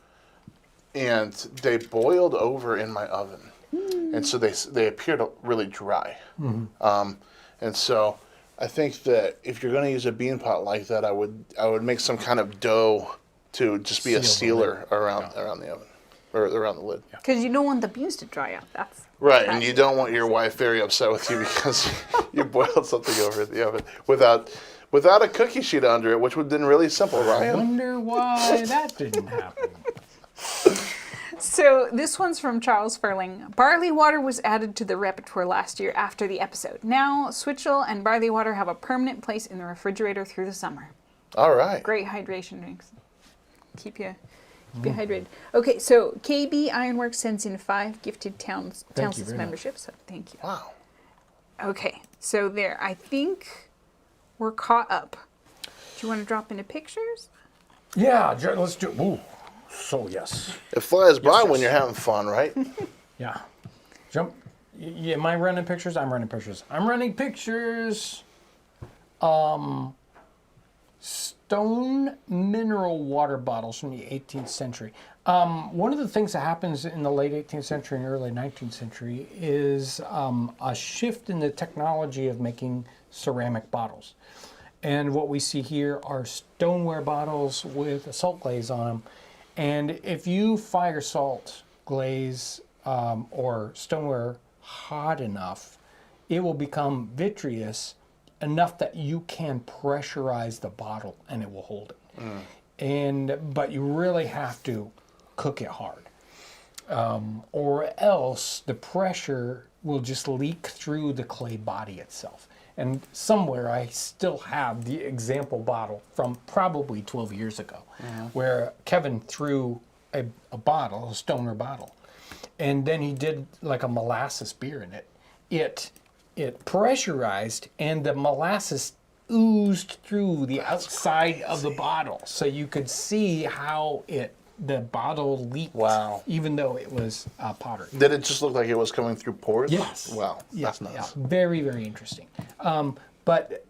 And they boiled over in my oven. And so they appeared really dry. And so I think that if you're going to use a bean pot like that, I would make some kind of dough to just be a Seal the sealer around the oven or around the lid. Because you don't want the beans to dry out. That's Right, and you don't want your wife very upset with you because you boiled something over in the oven without a cookie sheet under it, which would have been really simple, I right? wonder why that didn't happen. So this one's from Charles Furling. Barley water was added to the repertoire last year after the episode. Now, Switchel and barley water have a permanent place in the refrigerator through the summer. All right. Great hydration drinks. Keep you hydrated. Okay, so KB Ironworks sends in 5 gifted Townsend's very memberships. So thank you. Wow. Okay, so there. I think we're caught up. Do you want to drop into pictures? Yeah, let's do. Ooh, so yes. It flies by yes. when you're having fun, right? Yeah. Jump. Yeah, am I running pictures? I'm running pictures. I'm running pictures. Stone mineral water bottles from the 18th century. One of the things that happens in the late 18th century and early 19th century is a shift in the technology of making ceramic bottles. And what we see here are stoneware bottles with a salt glaze on them. And if you fire salt glaze or stoneware hot enough, it will become vitreous enough that you can pressurize the bottle and it will hold it. but you really have to cook it hard, or else the pressure will just leak through the clay body itself. And somewhere I still have the example bottle from probably 12 years ago, where Kevin threw a stoner bottle, and then he did like a molasses beer in it. It pressurized, and the molasses oozed through the outside of the bottle, so you could see how the bottle leaked. Wow. Even though it was pottery. Did it just look like it was coming through pores? Yes. Wow. Yeah, That's nuts. yeah. Very, very interesting. But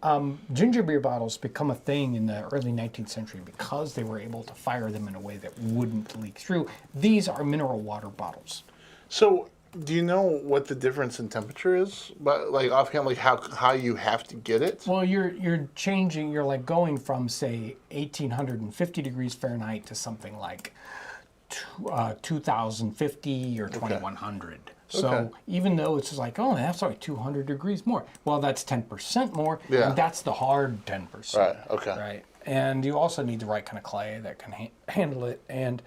ginger beer bottles become a thing in the early 19th century because they were able to fire them in a way that wouldn't leak through. These are mineral water bottles. So, do you know what the difference in temperature is? But like offhand, like how you have to get it? Well, you're changing. You're like going from say 1850 degrees Fahrenheit to something like 2050 or 2100. So even though it's just like, oh, that's like 200 degrees more. Well, that's 10% more, and that's the hard 10%. Right. Okay. Right. And you also need the right kind of clay that can handle it, and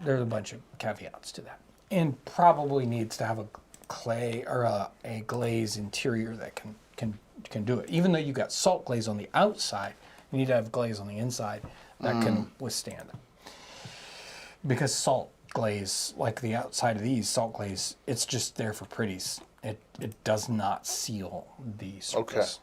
there's a bunch of caveats to that. And probably needs to have a clay or a glaze interior that can do it. Even though you've got salt glaze on the outside, you need to have glaze on the inside that can withstand it. Because salt glaze, like the outside of these, salt glaze, it's just there for pretties. It does not seal the surface.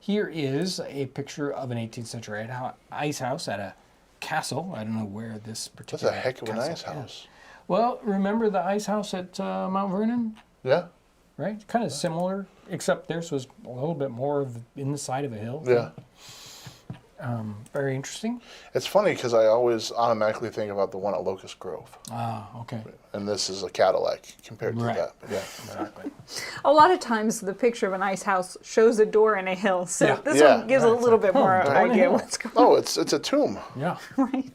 Here is a picture of an 18th century ice house at a castle. I don't know where this particular That's a heck of an castle ice house. is. Well, remember the ice house at Mount Vernon? Yeah. Right? Kind of similar, except theirs was a little bit more in the side of a hill. Yeah. Very interesting. It's funny because I always automatically think about the one at Locust Grove. Ah, okay. And this is a Cadillac compared to Right. that. But yeah. Exactly. A lot of times the picture of an ice house shows a door in a hill, so Yeah. this Yeah. one gives a little bit more door in a idea hill. what's going Oh, it's a tomb. Yeah. on. Right.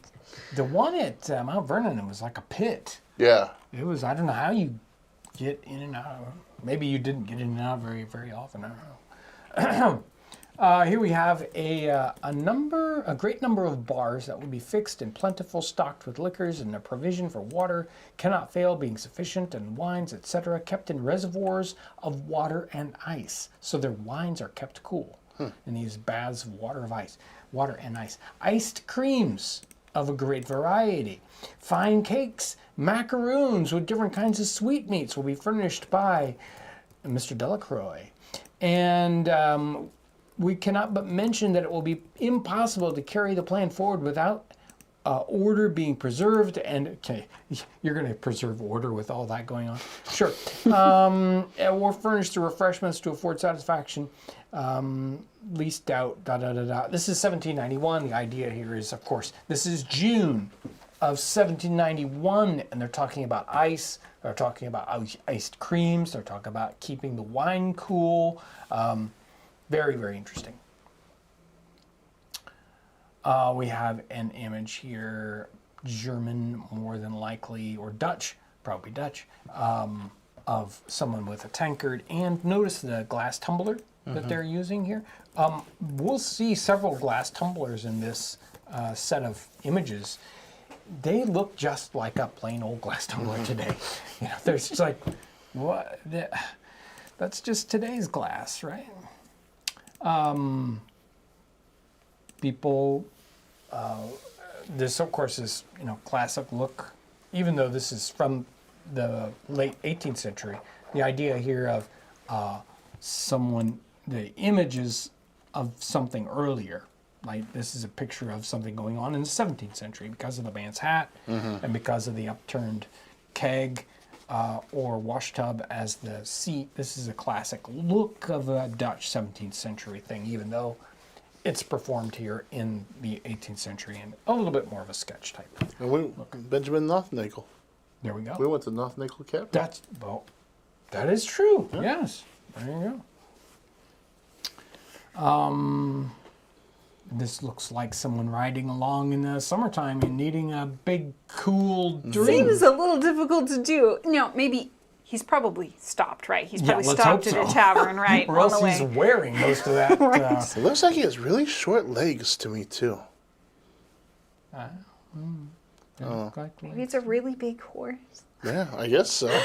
The one at Mount Vernon, it was like a pit. Yeah. It was, I don't know how you get in and out. Maybe you didn't get in and out very, very often. I don't know. Here we have a great number of bars that will be fixed and plentiful, stocked with liquors, and a provision for water cannot fail, being sufficient, and wines, etc., kept in reservoirs of water and ice. So their wines are kept cool in these baths of water and ice. Iced creams of a great variety. Fine cakes, macaroons with different kinds of sweetmeats will be furnished by Mr. Delacroix. And we cannot but mention that it will be impossible to carry the plan forward without order being preserved. And okay, you're going to preserve order with all that going on? Sure. Or furnish the refreshments to afford satisfaction. Least doubt, This is 1791. The idea here is, of course, this is June of 1791, and they're talking about ice. They're talking about iced creams. They're talking about keeping the wine cool. Very, very interesting. We have an image here, German more than likely, or Dutch, probably Dutch, of someone with a tankard. And notice the glass tumbler that they're using here. We'll see several glass tumblers in this set of images. They look just like a plain old glass tumbler today. You know, there's just like, what? That's just today's glass, right? People, this of course is, classic look, even though this is from the late 18th century, the idea here of the images of something earlier, like this is a picture of something going on in the 17th century because of the man's hat and because of the upturned keg or wash tub as the seat. This is a classic look of a Dutch 17th century thing, even though it's performed here in the 18th century and a little bit more of a sketch type. And Benjamin Nothnagel. There we go. We went to Nothnagel Capital. That is true. Yeah. Yes. There you go. This looks like someone riding along in the summertime and needing a big, cool drink. Seems a little difficult to do. Maybe He's probably stopped, right? He's Yeah, probably let's stopped hope at a so. tavern, right? Or on else the he's way. wearing most of that. It looks like he has really short legs to me too. Maybe it's a really big horse. Yeah, I guess so.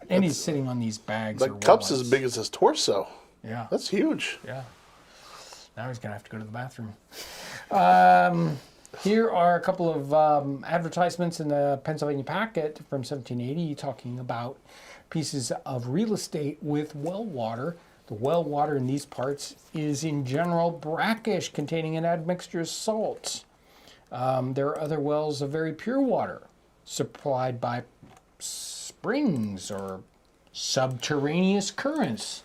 And he's sitting on these bags. The or cup's as wallets. big as his torso. Yeah. That's huge. Yeah. Now he's going to have to go to the bathroom. Here are a couple of advertisements in the Pennsylvania Packet from 1780 talking about pieces of real estate with well water. The well water in these parts is in general brackish, containing an admixture of salts. There are other wells of very pure water, supplied by springs or subterraneous currents.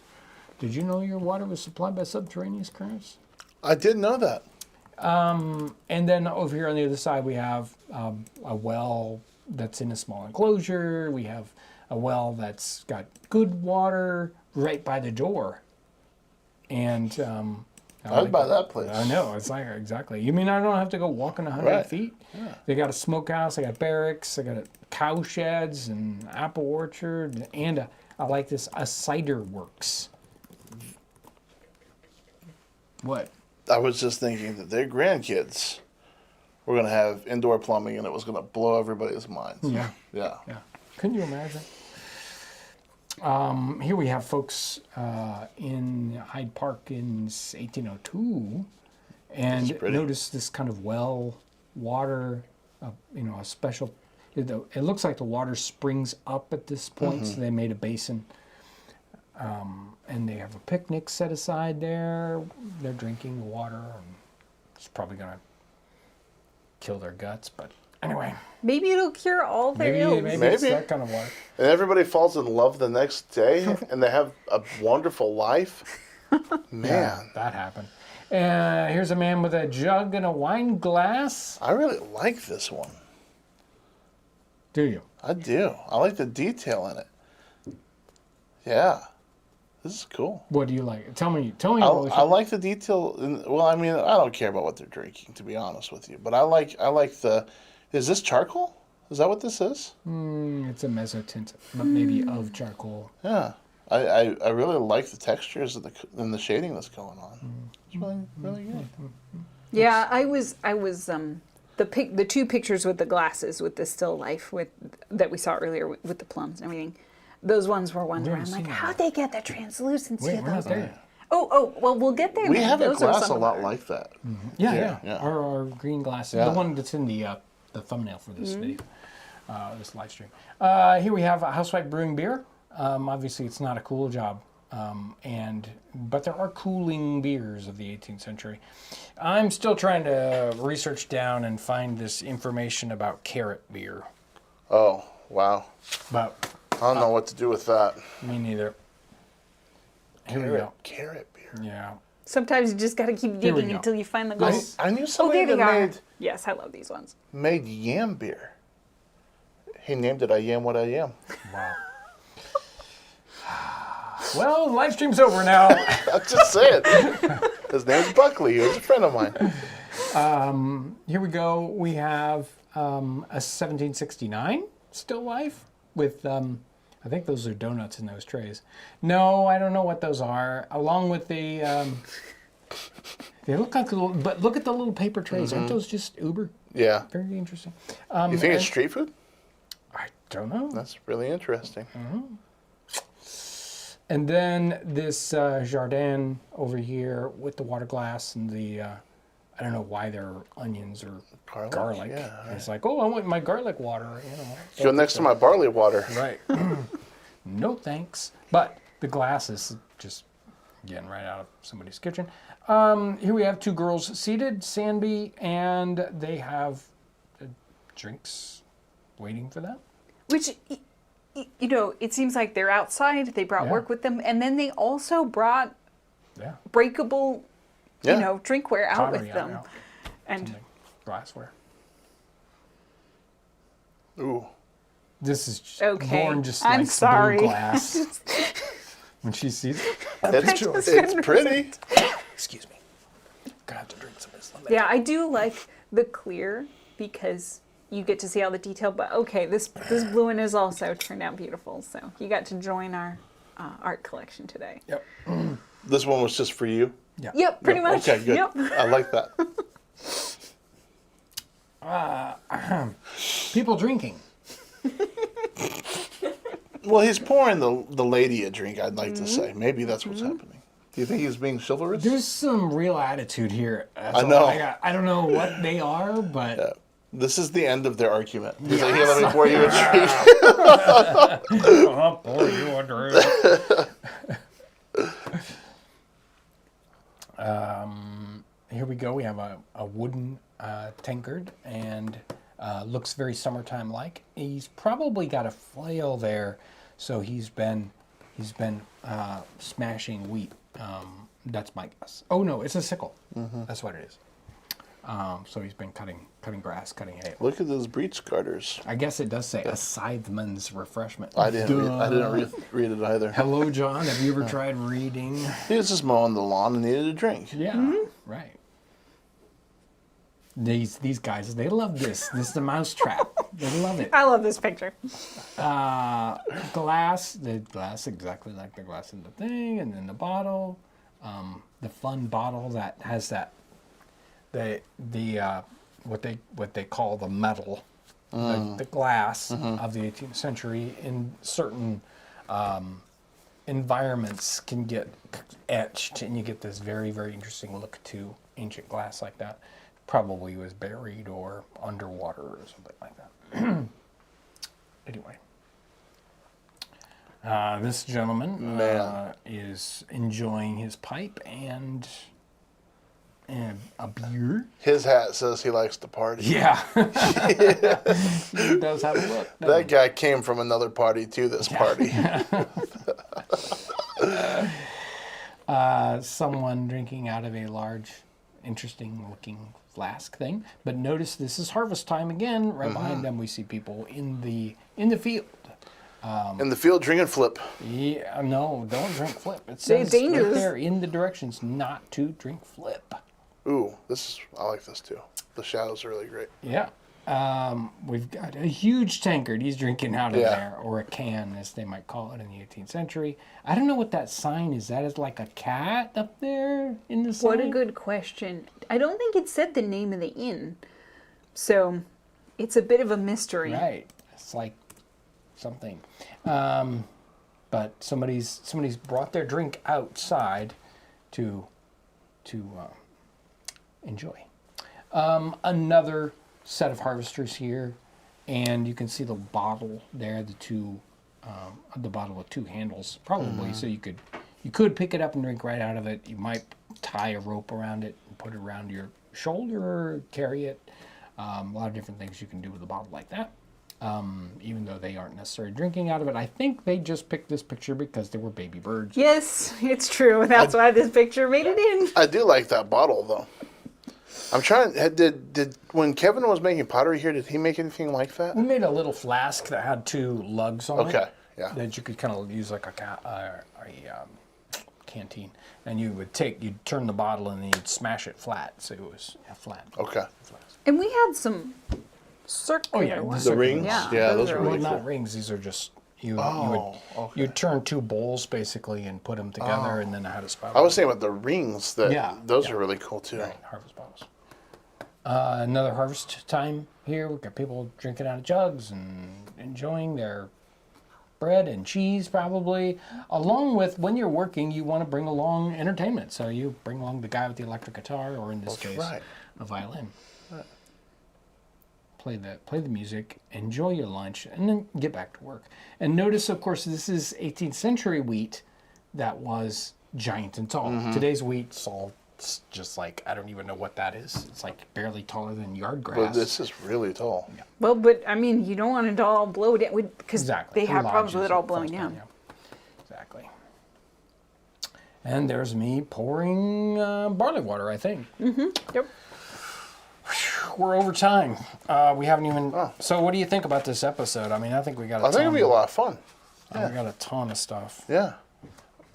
Did you know your water was supplied by subterraneous currents? I did know that. And then over here on the other side, we have a well that's in a small enclosure. We have a well that's got good water right by the door. And I'd buy that place. I know, it's like, exactly. You mean I don't have to go walking 100 Right. feet? Yeah. They got a smokehouse, they got barracks, they got cow sheds and apple orchard, and I like this, a cider works. What? I was just thinking that their grandkids were going to have indoor plumbing and it was going to blow everybody's minds. Yeah. Yeah. Yeah. Couldn't you imagine? Here we have folks in Hyde Park in 1802, and That's pretty. notice this kind of well water, a special. It looks like the water springs up at this point, so they made a basin, and they have a picnic set aside there. They're drinking the water, and it's probably gonna kill their guts, but anyway. Maybe it'll cure all their ills. Maybe it's Maybe. that kind of water. And everybody falls in love the next day and they have a wonderful life. Man, Yeah, that happened. Here's a man with a jug and a wine glass. I really like this one. Do you? I do. I like the detail in it. Yeah. This is cool. What do you like? Tell me. I like the detail. Well, I mean, I don't care about what they're drinking, to be honest with you. But I like the. Is this charcoal? Is that what this is? It's a mezzotint, but maybe of charcoal. Yeah. I really like the textures and the shading that's going on. It's really, really good. Yeah, I was the two pictures with the glasses with the still life that we saw earlier with the plums and everything. Those ones were ones where I'm like, how'd they get the translucency Wait, of we're not those? there yet. Oh, well, we'll get there. We then. have a Those are glass some a of lot our- like that. Yeah. Yeah. Our green glass. Yeah. The one that's in the thumbnail for this video, this live stream. Here we have a Housewife brewing beer. Obviously, it's not a cool job, but there are cooling beers of the 18th century. I'm still trying to research down and find this information about carrot beer, Oh, wow. but I don't know what to do with that. me neither. Here we go. Carrot beer. Yeah. Sometimes you just got to keep Here we digging go. until you find the gold. I knew Oh, somebody there they that are. made Yes, I love these ones. yam beer. He named it I Am What I Am. Wow. Well, live stream's over now. I'm just saying. His name's Buckley. He was a friend of mine. Here we go. We have a 1769 still life with, I think those are donuts in those trays. No, I don't know what those are. Along with the, they look like little, but look at the little paper trays. Aren't those just uber? Yeah. Very interesting. You think it's street food? I don't know. That's really interesting. And then this Jardin over here with the water glass and the, I don't know why they're onions or garlic. Yeah, And it's like, oh, I want my garlic water, you know. Go next to my barley water. Right. No thanks. But the glass is just getting right out of somebody's kitchen. Here we have two girls seated, Sanby, and they have drinks waiting for them. Which, it seems like they're outside. They brought Yeah. work with them, and then they also brought Yeah. breakable, Yeah. drinkware out Pottery, with them. yeah. And Something. Glassware. Ooh. This is just Okay, Lauren just I'm likes sorry. blue glass when she sees it. It's pretty. Excuse me. Gonna have to drink some of this. yeah, I do like the clear because, you get to see all the detail. But okay, this blue one is also turned out beautiful. So you got to join our art collection today. Yep. This one was just for you? Yeah. Yep, pretty much. Okay, good. Yep. I like that. People drinking. Well, he's pouring the lady a drink, I'd like to say. Maybe that's what's happening. Do you think he's being chivalrous? There's some real attitude here. That's I all know. I don't know what they are, but Yeah. This is the end of their argument. He's like, here, let me pour you a drink. I'll pour you a drink. Here we go. We have a wooden tankard, and looks very summertime-like. He's probably got a flail there, so he's been smashing wheat. That's my guess. Oh no, it's a sickle. That's what it is. So he's been cutting grass, cutting hay. Look at those breech garters. I guess it does say a scytheman's refreshment. I didn't read it either. Hello, John. Have you ever tried reading? He was just mowing the lawn and needed a drink. Yeah, right. These guys, they love this. This is the mousetrap. They love it. I love this picture. Glass, the glass exactly like the glass in the thing, and then the bottle, the fun bottle that has that what they call the metal, the glass of the 18th century in certain environments can get etched, and you get this very, very interesting look to ancient glass like that. Probably was buried or underwater or something like that. Anyway, this gentleman is enjoying his pipe and a beer. His hat says he likes to party. Yeah. He does have a look. That guy came from another party to this party. Someone drinking out of a large, interesting looking flask thing. But notice this is harvest time again. Right behind them we see people in the field. In the field drinking flip. Yeah, no, don't drink flip. It says dangerous. right there in the directions not to drink flip. Ooh, I like this too. The shadows are really great. Yeah. We've got a huge tankard he's drinking out of there, or a can, as they might call it in the 18th century. I don't know what that sign is. That is like a cat up there in the sign? What a good question. I don't think it said the name of the inn. So it's a bit of a mystery. Right. It's like something. But somebody's brought their drink outside to enjoy. Another set of harvesters here, and you can see the bottle there, the bottle with two handles, probably. So you could pick it up and drink right out of it. You might tie a rope around it and put it around your shoulder or carry it. A lot of different things you can do with a bottle like that. Even though they aren't necessarily drinking out of it. I think they just picked this picture because there were baby birds. Yes, it's true. That's why this picture made it in. I do like that bottle though. I'm trying. Did when Kevin was making pottery here, did he make anything like that? We made a little flask that had two lugs on it. Okay, yeah. That you could kind of use like a canteen, and you'd turn the bottle and then you'd smash it flat, so it was flat. Okay. And we had some circular ones. The rings? Yeah, those are Well, really cool. not rings. These are just Okay. you'd turn two bowls basically and put them together, and then I had a spout. I was saying about the rings. Those are really cool too. Right, harvest bottles. Another harvest time here. We've got people drinking out of jugs and enjoying their bread and cheese, probably. Along with, when you're working, you want to bring along entertainment. So you bring along the guy with the electric guitar, or in this case, a violin. Play the music, enjoy your lunch, and then get back to work. And notice, of course, this is 18th century wheat that was giant and tall. Today's wheat's all just like, I don't even know what that is. It's like barely taller than yard grass. But this is really tall. Yeah. Well, but I mean, you don't want it all blow down because Exactly. they The have problems with lodges it all that blowing falls down. Yeah. Exactly. And there's me pouring barley water, I think. Yep. We're over time. We haven't even. So, what do you think about this episode? I mean, I think we got. I think it'll be a lot of fun. We got a ton of stuff. Yeah.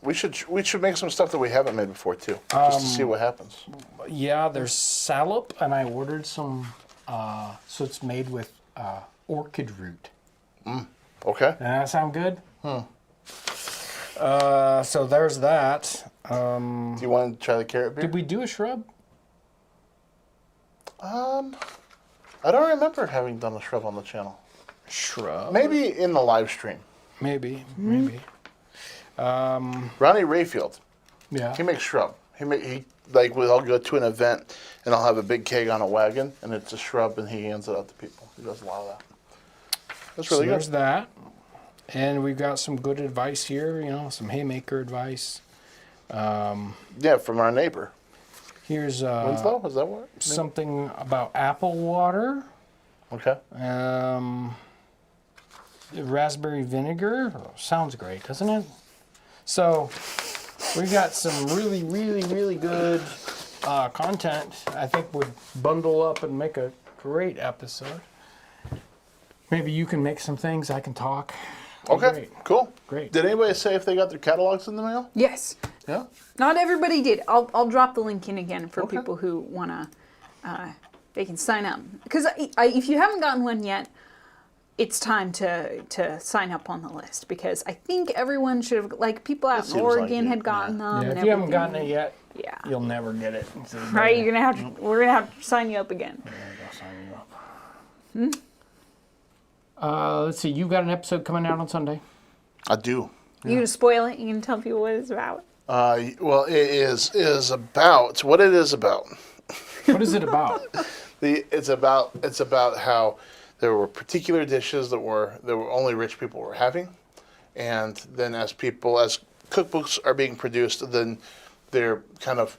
We should make some stuff that we haven't made before too, just to see what happens. Yeah, there's salop, and I ordered some. So it's made with orchid root. Okay. Does that sound good? So there's that. Do you want to try the carrot beer? Did we do a shrub? I don't remember having done a shrub on the channel. Shrub? Maybe in the live stream. Maybe. Ronnie Rayfield, Yeah. he makes shrub. I'll go to an event and I'll have a big keg on a wagon and it's a shrub and he hands it out to people. He does a lot of that. That's really So there's good. that. And we've got some good advice here, some haymaker advice. Yeah, from our neighbor. Here's Winslow, is that what? something about apple water. Okay. Raspberry vinegar. Sounds great, doesn't it? So we got some really, really, really good content. I think would bundle up and make a great episode. Maybe you can make some things. I can talk. Okay, Great. cool. Great. Did anybody say if they got their catalogs in the mail? Yes. Yeah. Not everybody did. I'll drop the link in again for Okay. people who want to, they can sign up. Because if you haven't gotten one yet, it's time to sign up on the list. Because I think everyone should have, like people out in seems like Oregon it, had gotten yeah. them. Yeah, and if you haven't everything. gotten it yet, Yeah. you'll never get it. Right, we're gonna have to sign you up again. Let's see. You've got an episode coming out on Sunday. I do. You gonna spoil it? You gonna tell people what it's about? Well, it is about what it is about. What is it about? It's about how there were particular dishes that were only rich people were having, and then as cookbooks are being produced, then they're kind of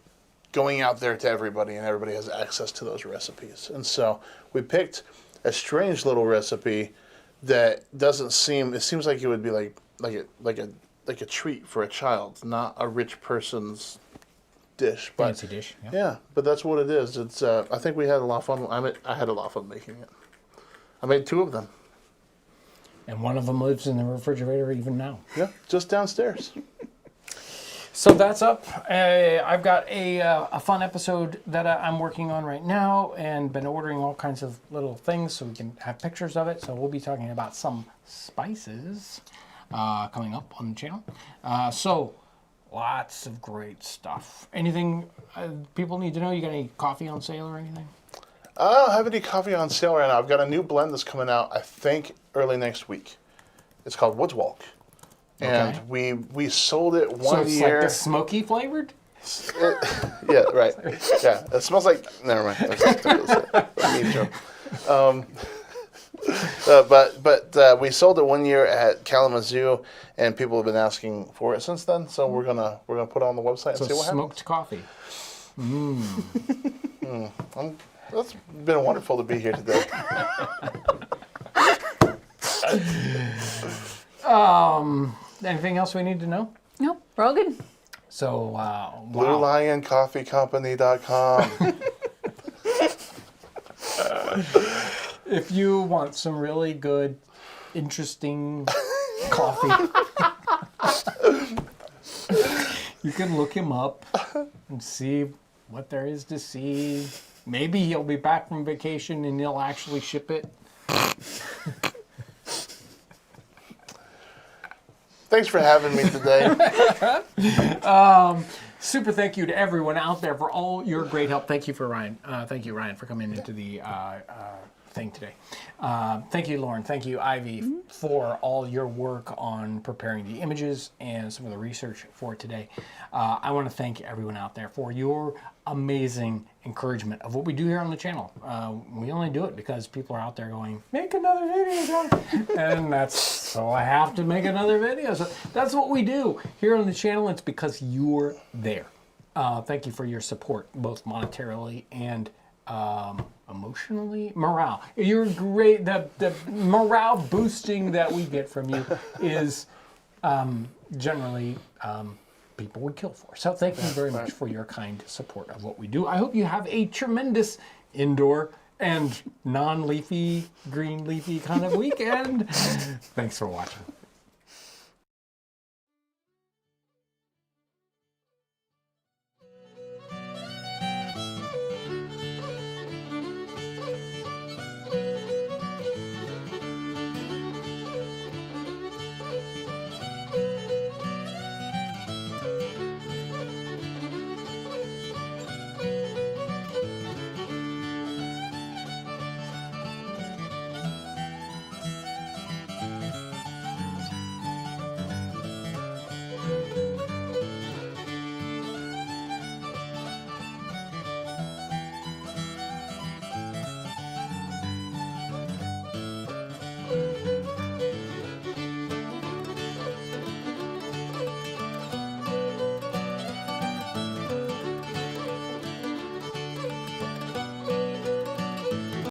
going out there to everybody, and everybody has access to those recipes. And so we picked a strange little recipe that doesn't seem. It seems like it would be like a treat for a child, not a rich person's dish. But Fancy dish. Yeah. yeah, but that's what it is. It's. I think we had a lot of fun. I had a lot of fun making it. I made 2 of them. And one of them lives in the refrigerator even now. Yeah, just downstairs. So that's up. I've got a fun episode that I'm working on right now and been ordering all kinds of little things so we can have pictures of it. So we'll be talking about some spices coming up on the channel. So lots of great stuff. Anything people need to know? You got any coffee on sale or anything? I don't have any coffee on sale right now. I've got a new blend that's coming out, I think, early next week. It's called Woods Walk. And we sold it one so it's year. like the smoky flavored? Yeah, right. Yeah, it smells like. Never mind. That's a mean joke. But we sold it one year at Kalamazoo, and people have been asking for it since then. So we're gonna put it on the website and So see what smoked coffee. It's been wonderful to be here today. Anything else we need to know? Nope, we're all good. So, wow. BlueLionCoffeeCompany.com. If you want some really good, interesting coffee, you can look him up and see what there is to see. Maybe he'll be back from vacation and he'll actually ship it. Thanks for having me today. Super thank you to everyone out there for all your great help. Thank you for Ryan. Thank you, Ryan, for coming into the thing today. Thank you, Lauren. Thank you, Ivy, for all your work on preparing the images and some of the research for today. I want to thank everyone out there for your amazing encouragement of what we do here on the channel. We only do it because people are out there going, make another video, John. And so I have to make another video. So that's what we do here on the channel. It's because you're there. Thank you for your support, both monetarily and emotionally. Morale. You're great. The morale boosting that we get from you is generally people would kill for. So thank you very much for your kind support of what we do. I hope you have a tremendous indoor and non-leafy, green leafy kind of weekend. Thanks for watching.